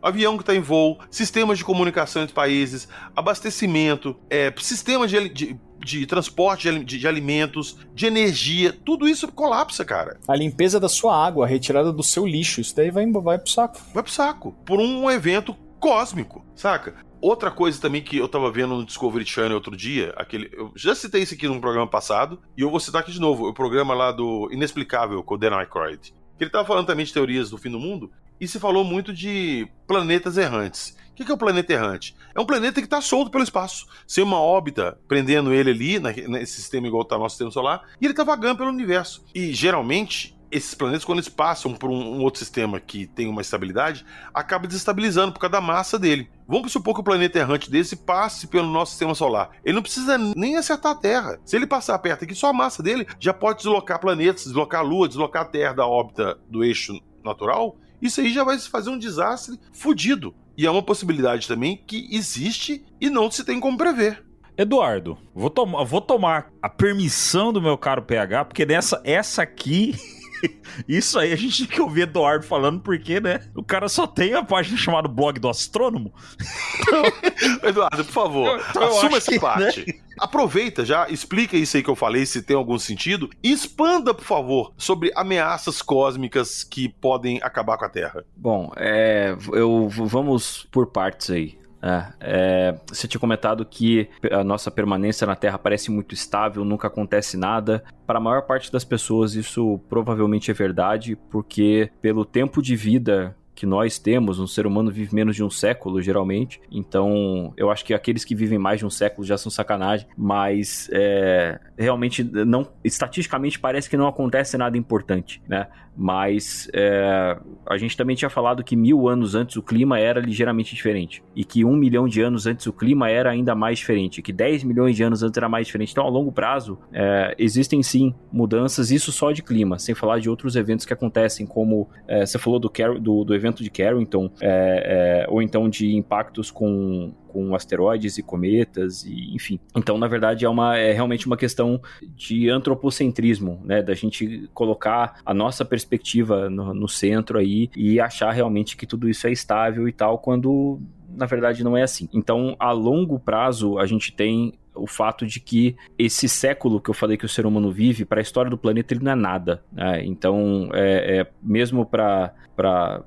Avião que está em voo, sistemas de comunicação entre países, abastecimento, sistemas de transporte de alimentos, de energia, tudo isso colapsa, cara. A limpeza da sua água, a retirada do seu lixo, isso daí vai pro saco. Vai pro saco, por um evento cósmico, saca? Outra coisa também que eu tava vendo no Discovery Channel outro dia, eu já citei isso aqui num programa passado, e eu vou citar aqui de novo, o programa lá do Inexplicável, com o Dan Aykroyd. Que ele tava falando também de teorias do fim do mundo, e se falou muito de planetas errantes. O que é um planeta errante? É um planeta que está solto pelo espaço, sem uma órbita prendendo ele ali, nesse sistema igual está o nosso sistema solar, e ele está vagando pelo universo. E, geralmente, esses planetas, quando eles passam por um outro sistema que tem uma estabilidade, acaba desestabilizando por causa da massa dele. Vamos supor que o planeta errante desse passe pelo nosso sistema solar. Ele não precisa nem acertar a Terra. Se ele passar perto aqui, só a massa dele já pode deslocar planetas, deslocar a Lua, deslocar a Terra da órbita do eixo natural. Isso aí já vai fazer um desastre fodido. E é uma possibilidade também que existe e não se tem como prever. Eduardo, vou tomar a permissão do meu caro PH, porque essa aqui... Isso aí a gente tem que ouvir Eduardo falando, porque, né? O cara só tem a página chamada Blog do Astrônomo. Eduardo, por favor, assuma essa parte. Né? Aproveita já, explica isso aí que eu falei, se tem algum sentido, e expanda, por favor, sobre ameaças cósmicas que podem acabar com a Terra. Bom, vamos por partes aí. Você tinha comentado que a nossa permanência na Terra parece muito estável, nunca acontece nada. Para a maior parte das pessoas isso provavelmente é verdade, porque pelo tempo de vida que nós temos, um ser humano vive menos de um século, geralmente. Então, eu acho que aqueles que vivem mais de um século já são sacanagem, mas realmente, estatisticamente, parece que não acontece nada importante, né? Mas a gente também tinha falado que 1000 anos antes o clima era ligeiramente diferente, e que 1 milhão de anos antes o clima era ainda mais diferente, que 10 milhões de anos antes era mais diferente. Então, a longo prazo, existem sim mudanças, isso só de clima, sem falar de outros eventos que acontecem, como você falou do evento de Carrington, ou então de impactos com asteroides e cometas, e enfim. Então, na verdade, é realmente uma questão de antropocentrismo, né? Da gente colocar a nossa perspectiva no centro aí e achar realmente que tudo isso é estável e tal, quando na verdade não é assim. Então, a longo prazo, a gente tem o fato de que esse século que eu falei que o ser humano vive, para a história do planeta, ele não é nada, né? Então, mesmo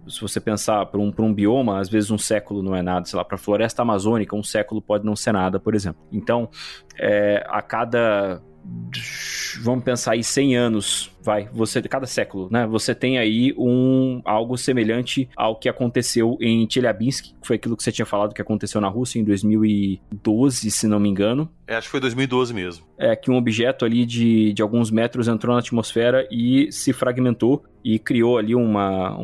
se você pensar para um bioma, às vezes um século não é nada, sei lá, para a floresta amazônica, um século pode não ser nada, por exemplo. Então, a cada... vamos pensar aí 100 anos, cada século, né? Você tem aí algo semelhante ao que aconteceu em Chelyabinsk, que foi aquilo que você tinha falado que aconteceu na Rússia em 2012, se não me engano. Acho que foi 2012 mesmo. Que um objeto ali de alguns metros entrou na atmosfera e se fragmentou e criou ali uma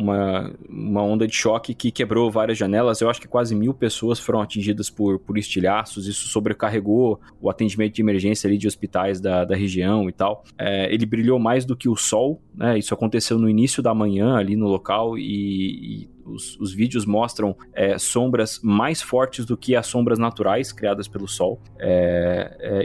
onda de choque que quebrou várias janelas. Eu acho que quase 1000 pessoas foram atingidas por estilhaços. Isso sobrecarregou o atendimento de emergência ali de hospitais da região e tal. Ele brilhou mais do que o sol, né? Isso aconteceu no início da manhã ali no local e os vídeos mostram sombras mais fortes do que as sombras naturais criadas pelo sol.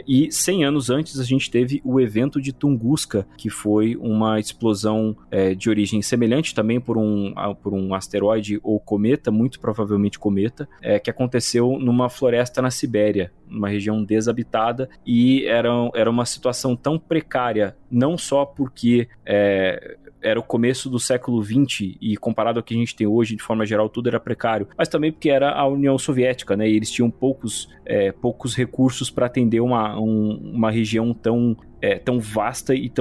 E 100 anos antes a gente teve o evento de Tunguska, que foi uma explosão de origem semelhante também por um asteroide ou cometa, muito provavelmente cometa, que aconteceu numa floresta na Sibéria, numa região desabitada, e era uma situação tão precária, não só porque era o começo do século XX e comparado ao que a gente tem hoje, de forma geral, tudo era precário, mas também porque era a União Soviética, né? E eles tinham poucos recursos para atender uma região tão vasta e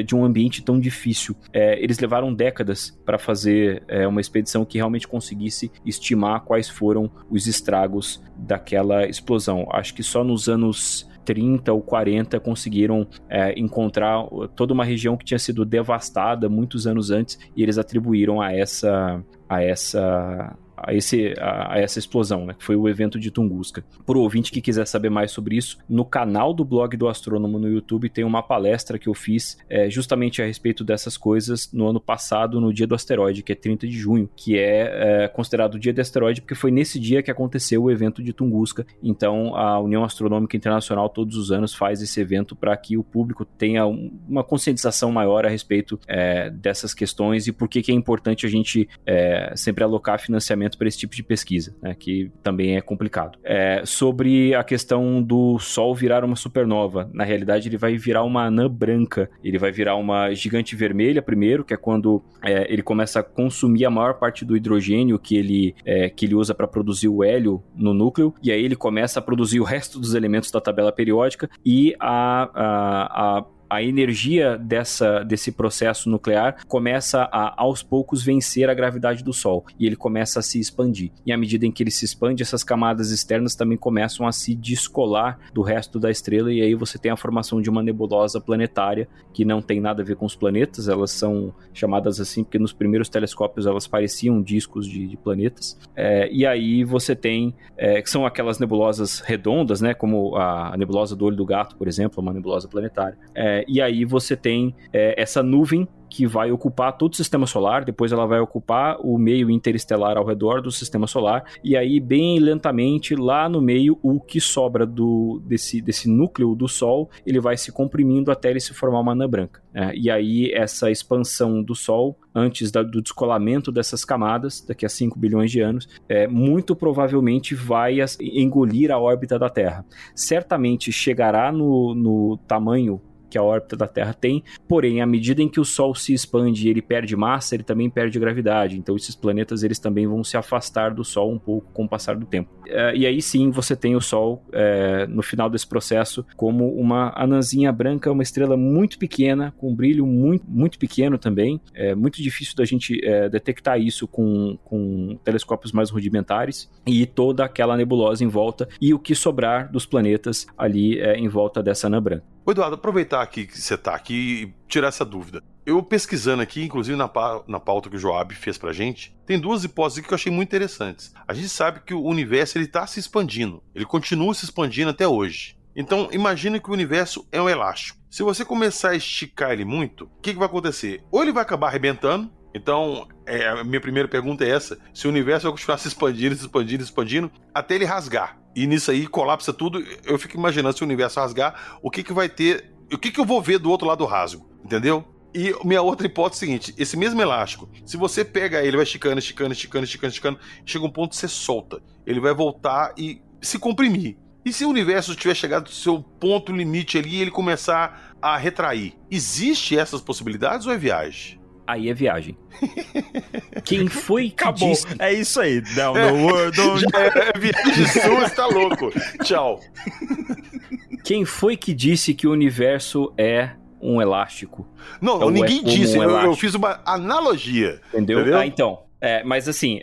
de um ambiente tão difícil. Eles levaram décadas para fazer uma expedição que realmente conseguisse estimar quais foram os estragos daquela explosão. Acho que só nos anos 30 ou 40 conseguiram encontrar toda uma região que tinha sido devastada muitos anos antes, e eles atribuíram a essa explosão, né, que foi o evento de Tunguska. Por ouvinte que quiser saber mais sobre isso, no canal do blog do Astrônomo no YouTube tem uma palestra que eu fiz justamente a respeito dessas coisas no ano passado, no dia do asteroide, que é 30 de junho, que é considerado o dia do asteroide porque foi nesse dia que aconteceu o evento de Tunguska. Então a União Astronômica Internacional todos os anos faz esse evento para que o público tenha uma conscientização maior a respeito dessas questões e por que é importante a gente sempre alocar financiamento para esse tipo de pesquisa, né, que também é complicado. Sobre a questão do Sol virar uma supernova, na realidade ele vai virar uma anã branca, ele vai virar uma gigante vermelha primeiro, que é quando ele começa a consumir a maior parte do hidrogênio que ele usa para produzir o hélio no núcleo, e aí ele começa a produzir o resto dos elementos da tabela periódica, e a energia desse processo nuclear começa a, aos poucos, vencer a gravidade do Sol, e ele começa a se expandir. E à medida em que ele se expande, essas camadas externas também começam a se descolar do resto da estrela, e aí você tem a formação de uma nebulosa planetária, que não tem nada a ver com os planetas, elas são chamadas assim porque nos primeiros telescópios elas pareciam discos de planetas. E aí você tem, que são aquelas nebulosas redondas, né, como a nebulosa do Olho do Gato, por exemplo, uma nebulosa planetária. E aí você tem essa nuvem que vai ocupar todo o sistema solar, depois ela vai ocupar o meio interestelar ao redor do sistema solar, e aí bem lentamente lá no meio o que sobra desse núcleo do Sol, ele vai se comprimindo até ele se formar uma anã branca. E aí essa expansão do Sol, antes do descolamento dessas camadas, daqui a 5 bilhões de anos, muito provavelmente vai engolir a órbita da Terra. Certamente chegará no tamanho que a órbita da Terra tem, porém, à medida em que o Sol se expande e ele perde massa, ele também perde gravidade, então esses planetas eles também vão se afastar do Sol um pouco com o passar do tempo. E aí sim você tem o Sol no final desse processo como uma anãzinha branca, uma estrela muito pequena, com um brilho muito, muito pequeno também, muito difícil da gente detectar isso com telescópios mais rudimentares, e toda aquela nebulosa em volta, e o que sobrar dos planetas ali em volta dessa anã branca. Ô Eduardo, aproveitar aqui que você tá aqui e tirar essa dúvida. Eu pesquisando aqui, inclusive na pauta que o Joab fez pra gente, tem duas hipóteses que eu achei muito interessantes. A gente sabe que o universo ele tá se expandindo, ele continua se expandindo até hoje. Então, imagina que o universo é um elástico. Se você começar a esticar ele muito, o que vai acontecer? Ou ele vai acabar arrebentando. Então, a minha primeira pergunta é essa: se o universo vai continuar se expandindo, até ele rasgar. E nisso aí colapsa tudo. Eu fico imaginando, se o universo rasgar, o que vai ter, o que eu vou ver do outro lado do rasgo, entendeu? E minha outra hipótese é a seguinte: esse mesmo elástico, se você pega ele, vai esticando, chega um ponto que você solta, ele vai voltar e se comprimir. E se o universo tiver chegado ao seu ponto limite ali e ele começar a retrair, existe essas possibilidades ou é viagem? Aí é viagem. Quem foi que Acabou. disse? É isso aí. Down the world. É viagem sua, você tá louco. Tchau. Quem foi que disse que o universo é um elástico? Não, Então, ninguém disse. Um Eu fiz uma analogia. Entendeu? Então. Mas assim,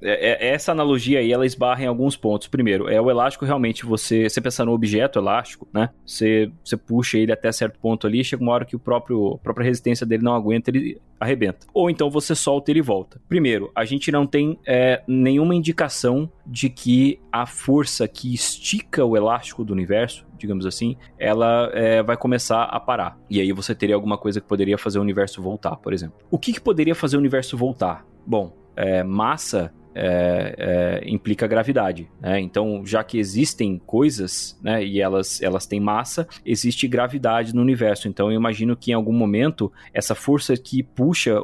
essa analogia aí, ela esbarra em alguns pontos. Primeiro, o elástico realmente, você pensa no objeto elástico, né? Você puxa ele até certo ponto ali, chega uma hora que a própria resistência dele não aguenta, ele arrebenta. Ou então você solta e ele volta. Primeiro, a gente não tem nenhuma indicação de que a força que estica o elástico do universo, digamos assim, ela vai começar a parar. E aí você teria alguma coisa que poderia fazer o universo voltar, por exemplo. O que poderia fazer o universo voltar? Bom, massa implica gravidade, né? Então, já que existem coisas, né, e elas têm massa, existe gravidade no universo. Então, eu imagino que em algum momento, essa força que puxa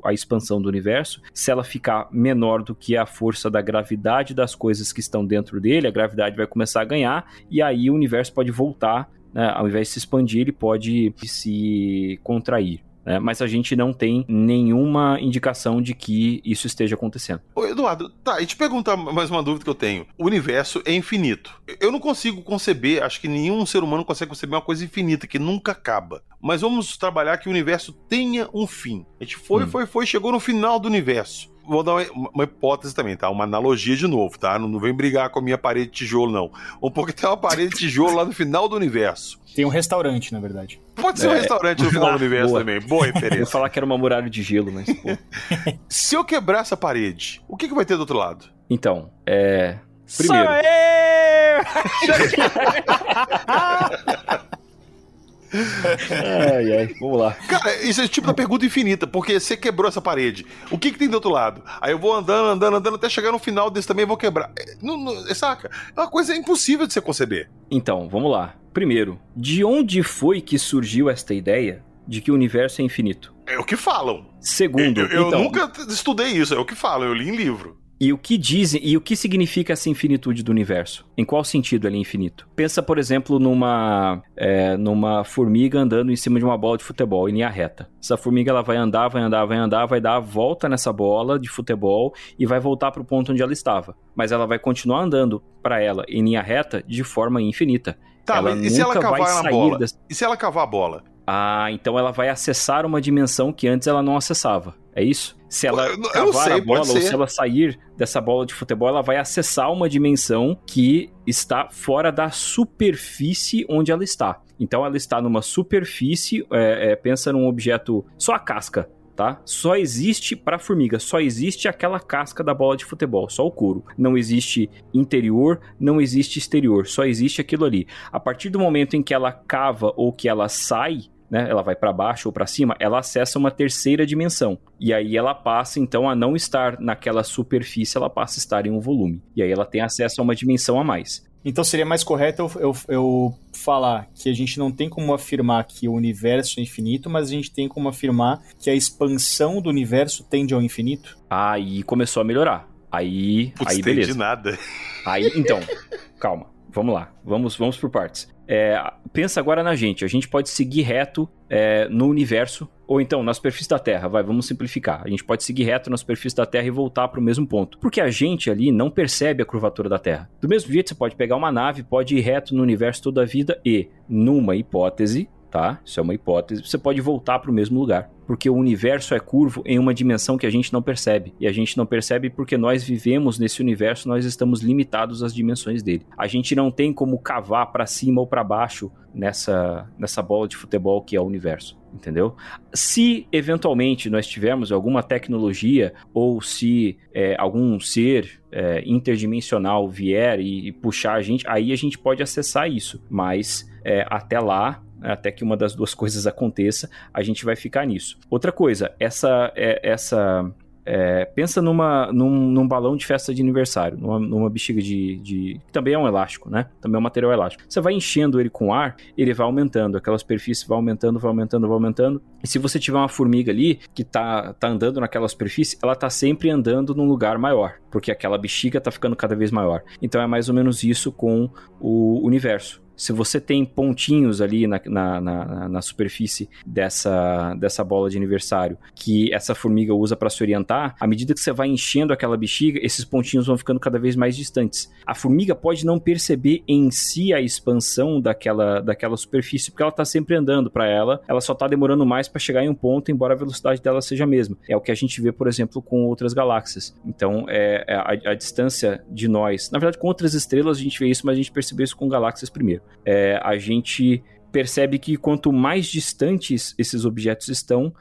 a expansão do universo, se ela ficar menor do que a força da gravidade das coisas que estão dentro dele, a gravidade vai começar a ganhar, e aí o universo pode voltar, né? Ao invés de se expandir, ele pode se contrair. Mas a gente não tem nenhuma indicação de que isso esteja acontecendo. Ô Eduardo, e te perguntar mais uma dúvida que eu tenho. O universo é infinito. Eu não consigo conceber, acho que nenhum ser humano consegue conceber uma coisa infinita, que nunca acaba. Mas vamos trabalhar que o universo tenha um fim. A gente foi, chegou no final do universo. vou dar uma hipótese também, tá? Uma analogia de novo, tá? Não vem brigar com a minha parede de tijolo, não. Porque tem uma parede de tijolo lá no final do universo. Tem um restaurante, na verdade. Pode ser um restaurante no final do universo boa. também. Boa Eu ia referência. falar que era uma muralha de gelo, mas... Pô. Se eu quebrar essa parede, o que vai ter do outro lado? Então, primeiro... Sou Ai, vamos lá. Cara, isso é tipo da pergunta infinita, porque você quebrou essa parede. O que tem do outro lado? Aí eu vou andando, até chegar no final desse também e vou quebrar. Saca? É uma coisa impossível de você conceber. Então, vamos lá. Primeiro, de onde foi que surgiu esta ideia de que o universo é infinito? É o que falam. Segundo, Eu então, nunca estudei isso, é o que falam, eu li em livro. E o que dizem, e o que significa essa infinitude do universo? Em qual sentido ele é infinito? Pensa, por exemplo, numa formiga andando em cima de uma bola de futebol em linha reta. Essa formiga ela vai andar, vai dar a volta nessa bola de futebol e vai voltar para o ponto onde ela estava. Mas ela vai continuar andando para ela em linha reta de forma infinita. Tá, ela mas e se ela nunca vai cavar na sair bola? das... E se ela cavar a bola? Ah, então ela vai acessar uma dimensão que antes ela não acessava. É isso? Se ela Eu não cavar sei, a bola pode ou ser. se ela sair dessa bola de futebol, ela vai acessar uma dimensão que está fora da superfície onde ela está. Então ela está numa superfície, pensa num objeto, só a casca, tá? Só existe, para formiga, só existe aquela casca da bola de futebol, só o couro. Não existe interior, não existe exterior, só existe aquilo ali. A partir do momento em que ela cava ou que ela sai, né, ela vai para baixo ou para cima, ela acessa uma terceira dimensão. E aí ela passa, então, a não estar naquela superfície, ela passa a estar em um volume. E aí ela tem acesso a uma dimensão a mais. Então seria mais correto eu falar que a gente não tem como afirmar que o universo é infinito, mas a gente tem como afirmar que a expansão do universo tende ao infinito? Aí começou a melhorar. Aí beleza. Entendi nada. Aí, então, calma. Vamos lá. Vamos por partes. Pensa agora na gente. A gente pode seguir reto no universo, ou então na superfície da Terra. Vamos simplificar. A gente pode seguir reto na superfície da Terra e voltar para o mesmo ponto. Porque a gente ali não percebe a curvatura da Terra. Do mesmo jeito, você pode pegar uma nave, pode ir reto no universo toda a vida e, numa hipótese, tá? Isso é uma hipótese, você pode voltar para o mesmo lugar. Porque o universo é curvo em uma dimensão que a gente não percebe. E a gente não percebe porque nós vivemos nesse universo, nós estamos limitados às dimensões dele. A gente não tem como cavar para cima ou para baixo nessa bola de futebol que é o universo. Entendeu? Se eventualmente nós tivermos alguma tecnologia ou se algum ser interdimensional vier e puxar a gente, aí a gente pode acessar isso. Mas até lá, até que uma das duas coisas aconteça, a gente vai ficar nisso. Outra coisa, pensa num balão de festa de aniversário, numa bexiga que também é um elástico, né? Também é um material elástico. Você vai enchendo ele com ar, ele vai aumentando, aquela superfície vai aumentando. E se você tiver uma formiga ali que tá andando naquela superfície, ela tá sempre andando num lugar maior, porque aquela bexiga tá ficando cada vez maior. Então é mais ou menos isso com o universo. Se você tem pontinhos ali na superfície dessa bola de aniversário que essa formiga usa para se orientar, à medida que você vai enchendo aquela bexiga, esses pontinhos vão ficando cada vez mais distantes. A formiga pode não perceber em si a expansão daquela superfície, porque ela está sempre andando para ela só está demorando mais para chegar em um ponto, embora a velocidade dela seja a mesma. É o que a gente vê, por exemplo, com outras galáxias. Então, a distância de nós... Na verdade, com outras estrelas a gente vê isso, mas a gente percebeu isso com galáxias primeiro. A gente percebe que quanto mais distantes esses objetos estão,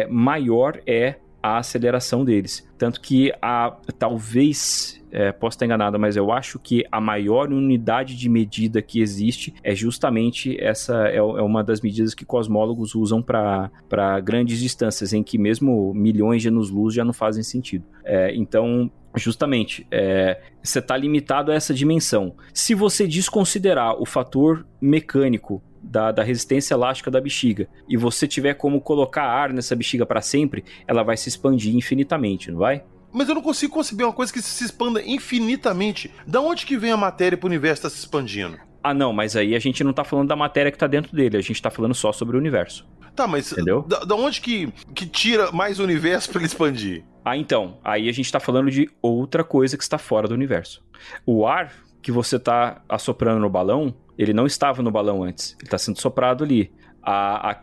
maior é a aceleração deles. Tanto que talvez, posso estar enganado, mas eu acho que a maior unidade de medida que existe é justamente essa, é uma das medidas que cosmólogos usam para grandes distâncias, em que mesmo milhões de anos-luz já não fazem sentido. Então... Justamente, você está limitado a essa dimensão. Se você desconsiderar o fator mecânico da resistência elástica da bexiga e você tiver como colocar ar nessa bexiga para sempre, ela vai se expandir infinitamente, não vai? Mas eu não consigo conceber uma coisa que se expanda infinitamente. Da onde que vem a matéria para o universo estar se expandindo? Ah, não, mas aí a gente não está falando da matéria que está dentro dele, a gente está falando só sobre o universo. Tá, mas entendeu? Da onde que tira mais o universo para ele expandir? Ah, então, aí a gente está falando de outra coisa que está fora do universo. O ar que você está assoprando no balão, ele não estava no balão antes, ele está sendo soprado ali.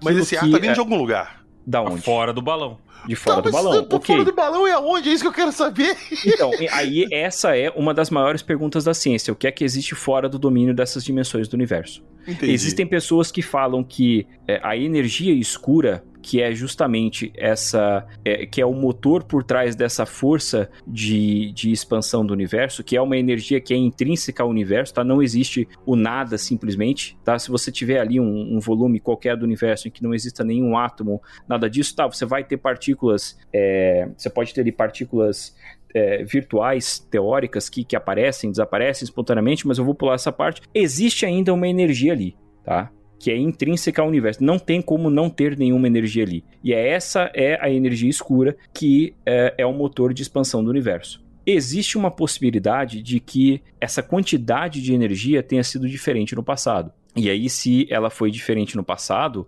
Mas esse ar está vindo de algum lugar? Da onde? Fora do balão. De fora do balão. Ok. Fora do balão é aonde? É isso que eu quero saber. Então, aí essa é uma das maiores perguntas da ciência. O que é que existe fora do domínio dessas dimensões do universo? Entendi. Existem pessoas que falam que a energia escura, que é justamente essa, que é o motor por trás dessa força de expansão do universo, que é uma energia que é intrínseca ao universo, tá? Não existe o nada simplesmente, tá? Se você tiver ali um volume qualquer do universo em que não exista nenhum átomo, nada disso, tá? Você vai ter partículas, você pode ter ali partículas virtuais, teóricas, que aparecem, desaparecem espontaneamente, mas eu vou pular essa parte. Existe ainda uma energia ali, tá? Que é intrínseca ao universo. Não tem como não ter nenhuma energia ali. E essa é a energia escura que é o motor de expansão do universo. Existe uma possibilidade de que essa quantidade de energia tenha sido diferente no passado. E aí, se ela foi diferente no passado,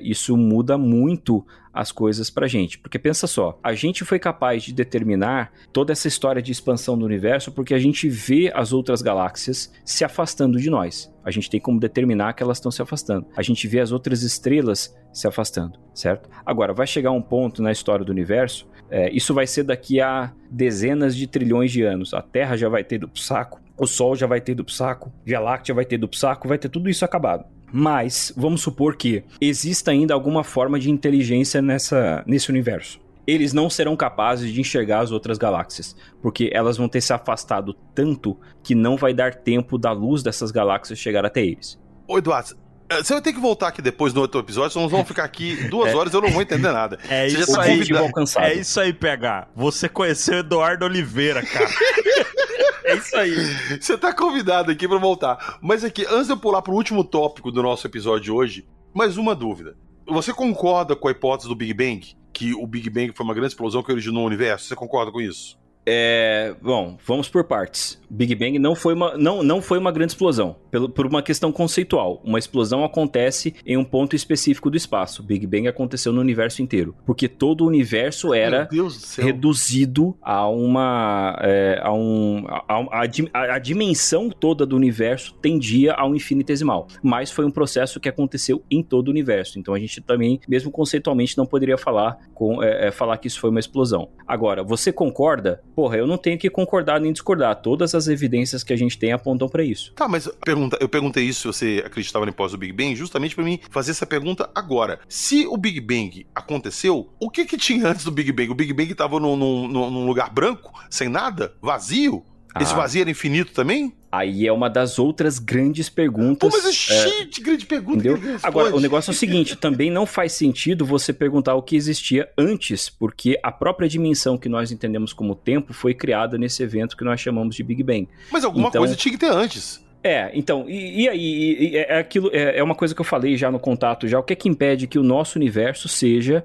isso muda muito as coisas pra gente. Porque pensa só, a gente foi capaz de determinar toda essa história de expansão do universo porque a gente vê as outras galáxias se afastando de nós. A gente tem como determinar que elas estão se afastando. A gente vê as outras estrelas se afastando, certo? Agora, vai chegar um ponto na história do universo, isso vai ser daqui a dezenas de trilhões de anos. A Terra já vai ter ido pro saco, o Sol já vai ter ido pro saco, Via Láctea vai ter ido pro saco, vai ter tudo isso acabado. Mas, vamos supor que exista ainda alguma forma de inteligência nesse universo. Eles não serão capazes de enxergar as outras galáxias, porque elas vão ter se afastado tanto que não vai dar tempo da luz dessas galáxias chegar até eles. Ô, Eduardo, você vai ter que voltar aqui depois no outro episódio, senão nós vamos ficar aqui 2 horas e eu não vou entender nada. É Você já isso tá aí, convidado. alcançado. É isso aí, PH. Você conheceu Eduardo Oliveira, cara. É isso aí. Você tá convidado aqui pra voltar. Mas aqui, antes de eu pular pro último tópico do nosso episódio de hoje, mais uma dúvida. Você concorda com a hipótese do Big Bang? Que o Big Bang foi uma grande explosão que originou o universo? Você concorda com isso? Bom, vamos por partes. Big Bang não foi uma grande explosão, por uma questão conceitual. Uma explosão acontece em um ponto específico do espaço. Big Bang aconteceu no universo inteiro, porque todo o universo era Meu Deus do céu. reduzido a a dimensão toda do universo tendia ao infinitesimal. Mas foi um processo que aconteceu em todo o universo. Então a gente também, mesmo conceitualmente, não poderia falar que isso foi uma explosão. Agora, você concorda? Porra, eu não tenho que concordar nem discordar. Todas as evidências que a gente tem apontam pra isso. Tá, mas eu perguntei isso se você acreditava na hipótese do Big Bang, justamente pra mim fazer essa pergunta agora. Se o Big Bang aconteceu, o que tinha antes do Big Bang? O Big Bang tava num lugar branco, sem nada, vazio? Esse vazio era infinito também? Aí é uma das outras grandes perguntas. Pô, mas é cheio de grande pergunta. Entendeu? Agora, o negócio é o seguinte, também não faz sentido você perguntar o que existia antes, porque a própria dimensão que nós entendemos como tempo foi criada nesse evento que nós chamamos de Big Bang. Mas alguma coisa tinha que ter antes. Então, e aí, é uma coisa que eu falei já no contato, já, o que é que impede que o nosso universo seja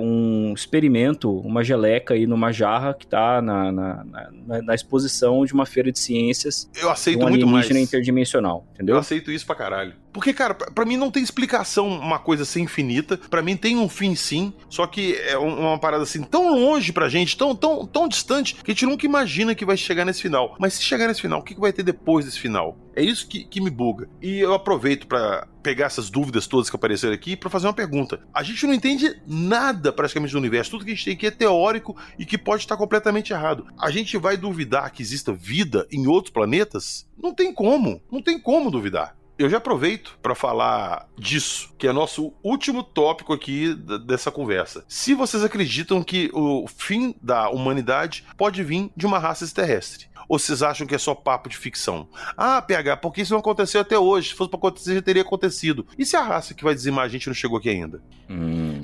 um experimento, uma geleca aí numa jarra que tá na exposição de uma feira de ciências. Eu aceito um muito mais. alienígena interdimensional, entendeu? Eu aceito isso pra caralho. Porque, cara, pra mim não tem explicação uma coisa ser infinita. Pra mim tem um fim sim, só que é uma parada assim tão longe pra gente, tão distante, que a gente nunca imagina que vai chegar nesse final. Mas se chegar nesse final, o que vai ter depois desse final? É isso que me buga. E eu aproveito pra pegar essas dúvidas todas que apareceram aqui pra fazer uma pergunta. A gente não entende nada praticamente do universo. Tudo que a gente tem aqui é teórico e que pode estar completamente errado. A gente vai duvidar que exista vida em outros planetas? Não tem como. Não tem como duvidar. Eu já aproveito para falar disso, que é nosso último tópico aqui dessa conversa. Se vocês acreditam que o fim da humanidade pode vir de uma raça extraterrestre, ou vocês acham que é só papo de ficção? Ah, PH, porque isso não aconteceu até hoje. Se fosse para acontecer, já teria acontecido. E se a raça que vai dizimar a gente não chegou aqui ainda?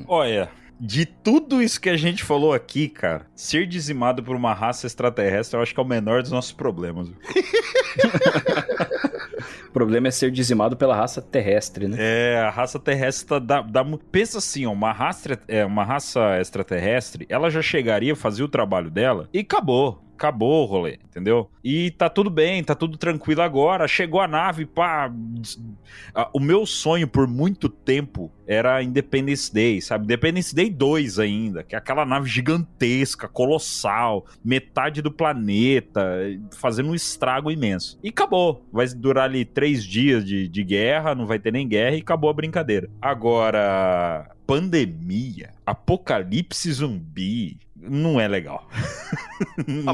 Olha, de tudo isso que a gente falou aqui, cara, ser dizimado por uma raça extraterrestre eu acho que é o menor dos nossos problemas. O problema é ser dizimado pela raça terrestre, né? A raça terrestre pensa assim, ó, uma raça extraterrestre, ela já chegaria, fazia o trabalho dela e acabou o rolê, entendeu? E tá tudo bem, tá tudo tranquilo agora, chegou a nave, pá. O meu sonho por muito tempo era Independence Day, sabe? Independence Day 2 ainda, que é aquela nave gigantesca, colossal, metade do planeta, fazendo um estrago imenso. E acabou. Vai durar ali 3 dias de guerra, não vai ter nem guerra e acabou a brincadeira. Agora, pandemia, apocalipse zumbi, não é legal.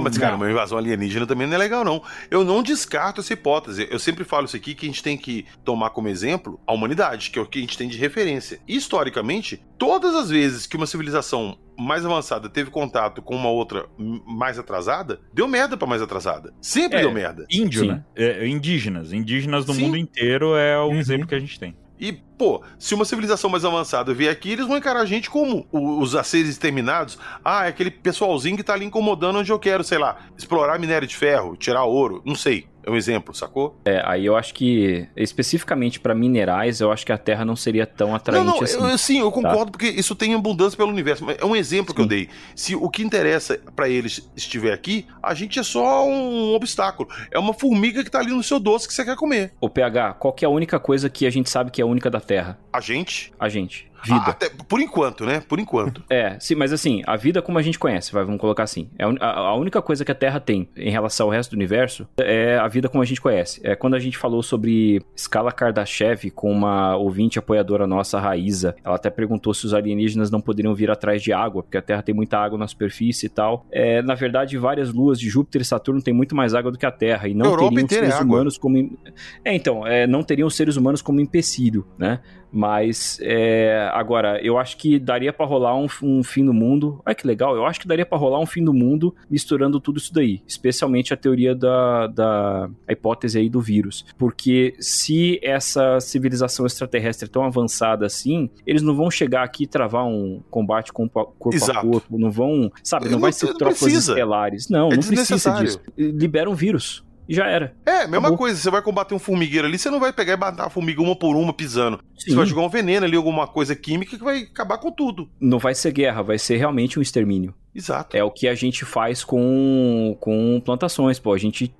Mas, cara, uma invasão alienígena também não é legal, não. Eu não descarto essa hipótese. Eu sempre falo isso aqui, que a gente tem que tomar como exemplo a humanidade, que é o que a gente tem de referência. Historicamente, todas as vezes que uma civilização mais avançada teve contato com uma outra mais atrasada, deu merda pra mais atrasada. Sempre deu merda. Índio, Sim. né? Indígenas do Sim. mundo inteiro é o exemplo que a gente tem. E, pô, se uma civilização mais avançada vier aqui, eles vão encarar a gente como os a seres exterminados. Ah, é aquele pessoalzinho que tá ali incomodando onde eu quero, sei lá, explorar minério de ferro, tirar ouro, não sei. É um exemplo, sacou? Aí eu acho que, especificamente para minerais, eu acho que a Terra não seria tão atraente assim. Eu concordo, porque isso tem abundância pelo universo, mas é um exemplo que eu dei. Se o que interessa pra eles estiver aqui, a gente é só um obstáculo. É uma formiga que tá ali no seu doce que você quer comer. Ô PH, qual que é a única coisa que a gente sabe que é única da Terra? A gente... A gente. Vida. Até, por enquanto, né? Por enquanto. Sim, mas assim, a vida como a gente conhece, vamos colocar assim. A única coisa que a Terra tem em relação ao resto do universo é a vida como a gente conhece. É quando a gente falou sobre escala Kardashev com uma ouvinte apoiadora nossa, a Raíza. Ela até perguntou se os alienígenas não poderiam vir atrás de água, porque a Terra tem muita água na superfície e tal. Na verdade, várias luas de Júpiter e Saturno têm muito mais água do que a Terra. E não teriam seres humanos como... não teriam seres humanos como empecilho, né? Mas, agora, eu acho que daria pra rolar um fim do mundo. Olha que legal, eu acho que daria pra rolar um fim do mundo misturando tudo isso daí. Especialmente a teoria a hipótese aí do vírus. Porque se essa civilização extraterrestre é tão avançada assim, eles não vão chegar aqui e travar um combate corpo a corpo. Não vão, sabe, não vai ser tropas estelares. Não precisa disso. Libera um vírus. E já era. Mesma coisa, você vai combater um formigueiro ali, você não vai pegar e matar a formiga uma por uma pisando. Sim. Você vai jogar um veneno ali, alguma coisa química que vai acabar com tudo. Não vai ser guerra, vai ser realmente um extermínio. Exato. É o que a gente faz com plantações, pô. A gente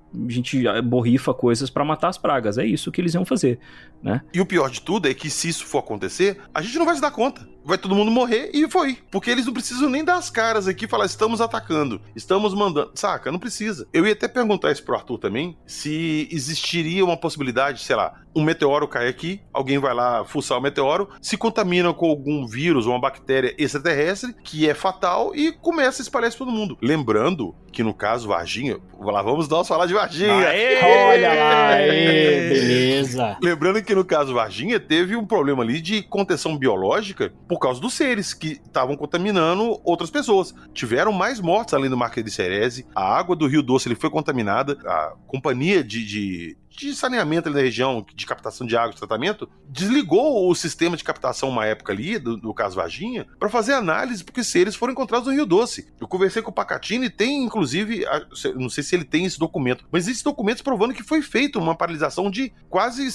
borrifa coisas pra matar as pragas. É isso que eles iam fazer, né? E o pior de tudo é que se isso for acontecer, a gente não vai se dar conta. Vai todo mundo morrer e foi. Porque eles não precisam nem dar as caras aqui e falar, estamos atacando, estamos mandando. Saca? Não precisa. Eu ia até perguntar isso pro Arthur também, se existiria uma possibilidade, sei lá, um meteoro cai aqui, alguém vai lá fuçar o meteoro, se contamina com algum vírus ou uma bactéria extraterrestre, que é fatal, e começa a espalhar isso pra todo mundo. Lembrando que no caso Varginha, lá vamos nós falar de Varginha. Olha lá, beleza. Lembrando que no caso Varginha teve um problema ali de contenção biológica por causa dos seres que estavam contaminando outras pessoas. Tiveram mais mortes além do Marquês de Cereze, a água do Rio Doce ele foi contaminada, a companhia de saneamento ali da região, de captação de água, de tratamento, desligou o sistema de captação uma época ali, do caso Varginha, para fazer análise, porque seres foram encontrados no Rio Doce. Eu conversei com o Pacatini e tem, inclusive, não sei se ele tem esse documento, mas existem documentos provando que foi feita uma paralisação de quase,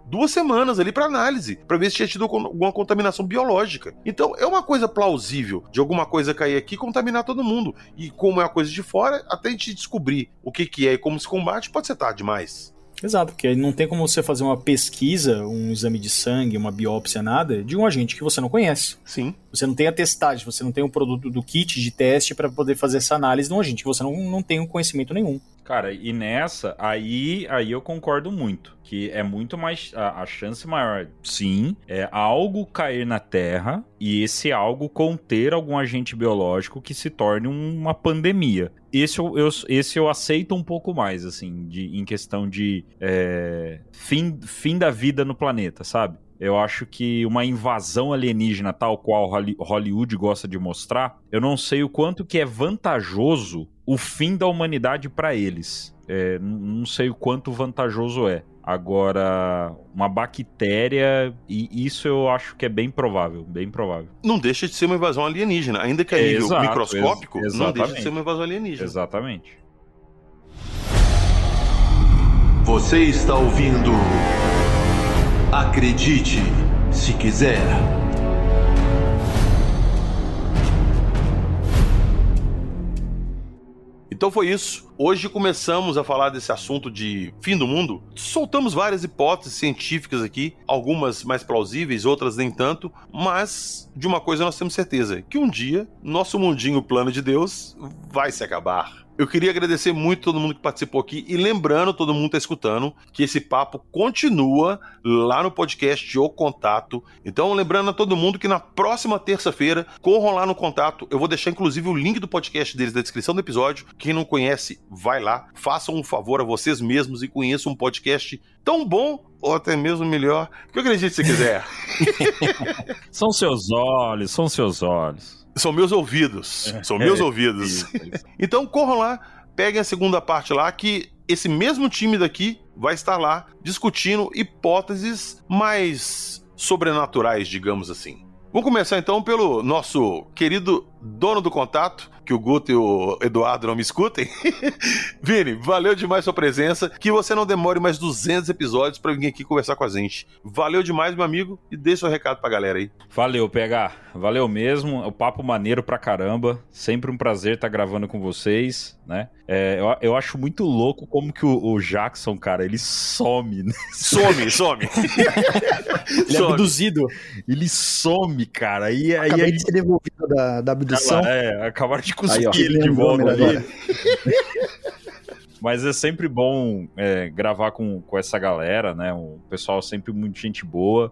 2 semanas ali para análise, para ver se tinha tido alguma contaminação biológica. Então, é uma coisa plausível de alguma coisa cair aqui e contaminar todo mundo. E como é uma coisa de fora, até a gente descobrir o que é e como se combate, pode ser tarde demais. Exato, porque não tem como você fazer uma pesquisa, um exame de sangue, uma biópsia, nada, de um agente que você não conhece. Sim. Você não tem a testagem, você não tem o produto do kit de teste para poder fazer essa análise de um agente que você não tem um conhecimento nenhum. Cara, e nessa, aí eu concordo muito, que é muito mais, a chance maior, sim, é algo cair na Terra e esse algo conter algum agente biológico que se torne uma pandemia. Esse eu aceito um pouco mais, assim, em questão de fim da vida no planeta, sabe? Eu acho que uma invasão alienígena, tal qual Hollywood gosta de mostrar, eu não sei o quanto que é vantajoso o fim da humanidade para eles. Não sei o quanto vantajoso é. Agora, uma bactéria, e isso eu acho que é bem provável, bem provável. Não deixa de ser uma invasão alienígena, ainda que a nível microscópico, não deixa de ser uma invasão alienígena. Exatamente. Você está ouvindo... Acredite, se quiser. Então foi isso. Hoje começamos a falar desse assunto de fim do mundo. Soltamos várias hipóteses científicas aqui, algumas mais plausíveis, outras nem tanto, mas de uma coisa nós temos certeza, que um dia nosso mundinho plano de Deus vai se acabar. Eu queria agradecer muito todo mundo que participou aqui e lembrando, todo mundo tá escutando, que esse papo continua lá no podcast O Contato. Então, lembrando a todo mundo que na próxima terça-feira, corram lá no Contato. Eu vou deixar, inclusive, o link do podcast deles na descrição do episódio. Quem não conhece, vai lá. Façam um favor a vocês mesmos e conheçam um podcast tão bom ou até mesmo melhor, que eu acredito se quiser. São seus olhos, são seus olhos. São meus ouvidos. São meus ouvidos. Isso. Então corram lá, peguem a segunda parte lá, que esse mesmo time daqui vai estar lá discutindo hipóteses mais sobrenaturais, digamos assim. Vamos começar então pelo nosso querido dono do Contato, que o Guto e o Eduardo não me escutem. Vini, valeu demais sua presença, que você não demore mais 200 episódios pra vir aqui conversar com a gente. Valeu demais, meu amigo, e dê seu recado pra galera aí. Valeu, PH. Valeu mesmo. O papo maneiro pra caramba. Sempre um prazer estar gravando com vocês, né? Eu acho muito louco como que o Jackson, cara, ele some, né? Some. Ele é abduzido. Ele some, cara. E aí Acabei de ser devolvido da abdução. Acabaram de Aí, ó. cuspir ele de Lembrou, volta ali. agora. Mas é sempre bom gravar com essa galera, né? Um pessoal sempre muito gente boa,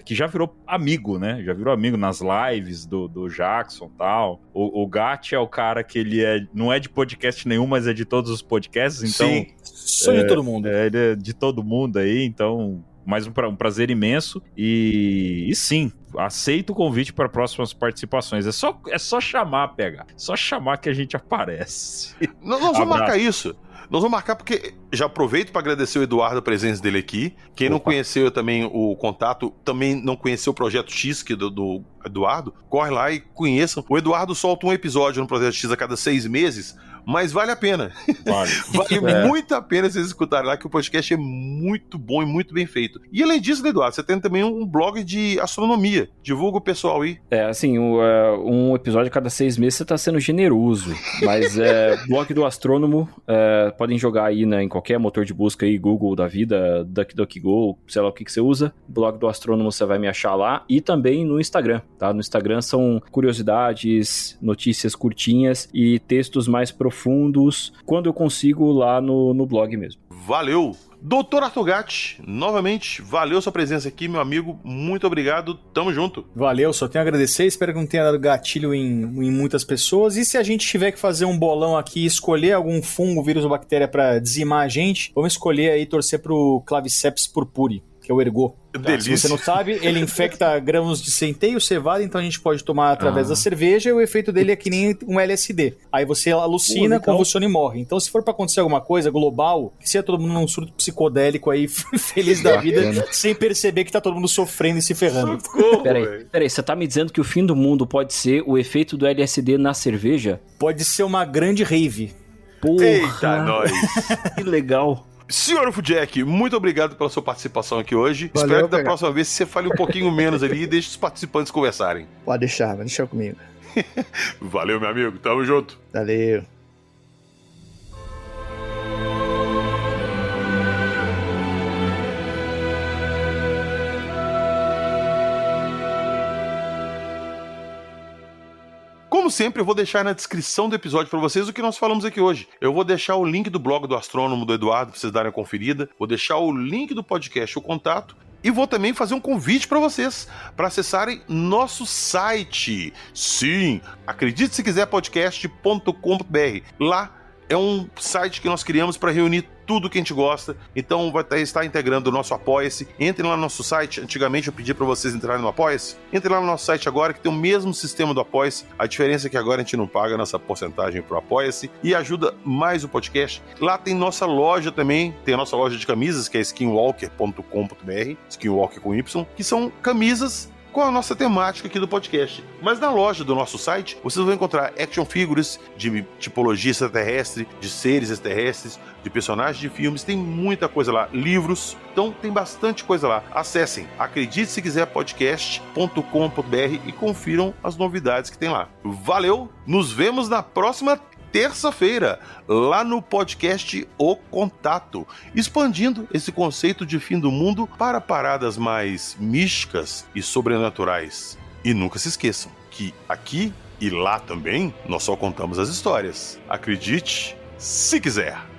que já virou amigo, né? Já virou amigo nas lives do Jackson e tal. O Gatti é o cara que ele não é de podcast nenhum, mas é de todos os podcasts, então... Sim. Sonho de todo mundo. Ele é de todo mundo aí, então... Mais um prazer imenso e sim, aceito o convite para próximas participações. É só chamar, PH. Só chamar que a gente aparece. Nós vamos marcar isso. Nós vamos marcar porque já aproveito para agradecer o Eduardo a presença dele aqui. Quem não conheceu também o Contato, também não conheceu o Projeto X que do Eduardo, corre lá e conheçam. O Eduardo solta um episódio no Projeto X a cada 6 meses, mas vale a pena. Vale muito a pena vocês escutarem lá, que o podcast é muito bom e muito bem feito. E além disso, né, Eduardo, você tem também um blog de astronomia. Divulga o pessoal aí. Assim, um episódio a cada 6 meses você tá sendo generoso. Mas blog do astrônomo, podem jogar aí, né, em qualquer motor de busca aí, Google da vida, DuckDuckGo, sei lá o que você usa. Blog do astrônomo você vai me achar lá. E também no Instagram, tá? No Instagram são curiosidades, notícias curtinhas e textos mais profundos, quando eu consigo lá no blog mesmo. Valeu! Doutor Arthur Gatti, novamente, valeu sua presença aqui, meu amigo, muito obrigado, tamo junto. Valeu, só tenho a agradecer, espero que não tenha dado gatilho em muitas pessoas, e se a gente tiver que fazer um bolão aqui, escolher algum fungo, vírus ou bactéria pra dizimar a gente, vamos escolher aí, torcer pro Claviceps purpuri, que é o ergot. Delícia. Se você não sabe, ele infecta grãos de centeio, cevada, então a gente pode tomar através da cerveja e o efeito dele é que nem um LSD. Aí você alucina, convulsiona e morre. Então se for pra acontecer alguma coisa global, que seja todo mundo num surto psicodélico aí, feliz da vida, sem perceber que tá todo mundo sofrendo e se ferrando. Socorro, Peraí, você tá me dizendo que o fim do mundo pode ser o efeito do LSD na cerveja? Pode ser uma grande rave. Porra! Eita, nós! Que legal! Senhor Jack, muito obrigado pela sua participação aqui hoje. Valeu, Espero que da PH. próxima vez você fale um pouquinho menos ali e deixe os participantes conversarem. Pode deixar, vai deixar comigo. Valeu, meu amigo. Tamo junto. Valeu. Como sempre, eu vou deixar na descrição do episódio para vocês o que nós falamos aqui hoje. Eu vou deixar o link do blog do astrônomo do Eduardo para vocês darem uma conferida. Vou deixar o link do podcast, o contato. E vou também fazer um convite para vocês para acessarem nosso site. Sim, acredite se quiser podcast.com.br. Lá é um site que nós criamos para reunir tudo que a gente gosta, então vai estar integrando o nosso Apoia-se. Entrem lá no nosso site, antigamente eu pedi para vocês entrarem no Apoia-se, entrem lá no nosso site agora que tem o mesmo sistema do Apoia-se, a diferença é que agora a gente não paga nossa porcentagem pro Apoia-se e ajuda mais o podcast. Lá tem nossa loja também, tem a nossa loja de camisas que é skinwalker.com.br, skinwalker com Y, que são camisas com a nossa temática aqui do podcast. Mas na loja do nosso site, vocês vão encontrar action figures de tipologia extraterrestre, de seres extraterrestres, de personagens de filmes, tem muita coisa lá, livros, então tem bastante coisa lá. Acessem acredite se quiser podcast.com.br e confiram as novidades que tem lá. Valeu, nos vemos na próxima terça-feira, lá no podcast O Contato, expandindo esse conceito de fim do mundo para paradas mais místicas e sobrenaturais. E nunca se esqueçam que aqui e lá também nós só contamos as histórias. Acredite se quiser.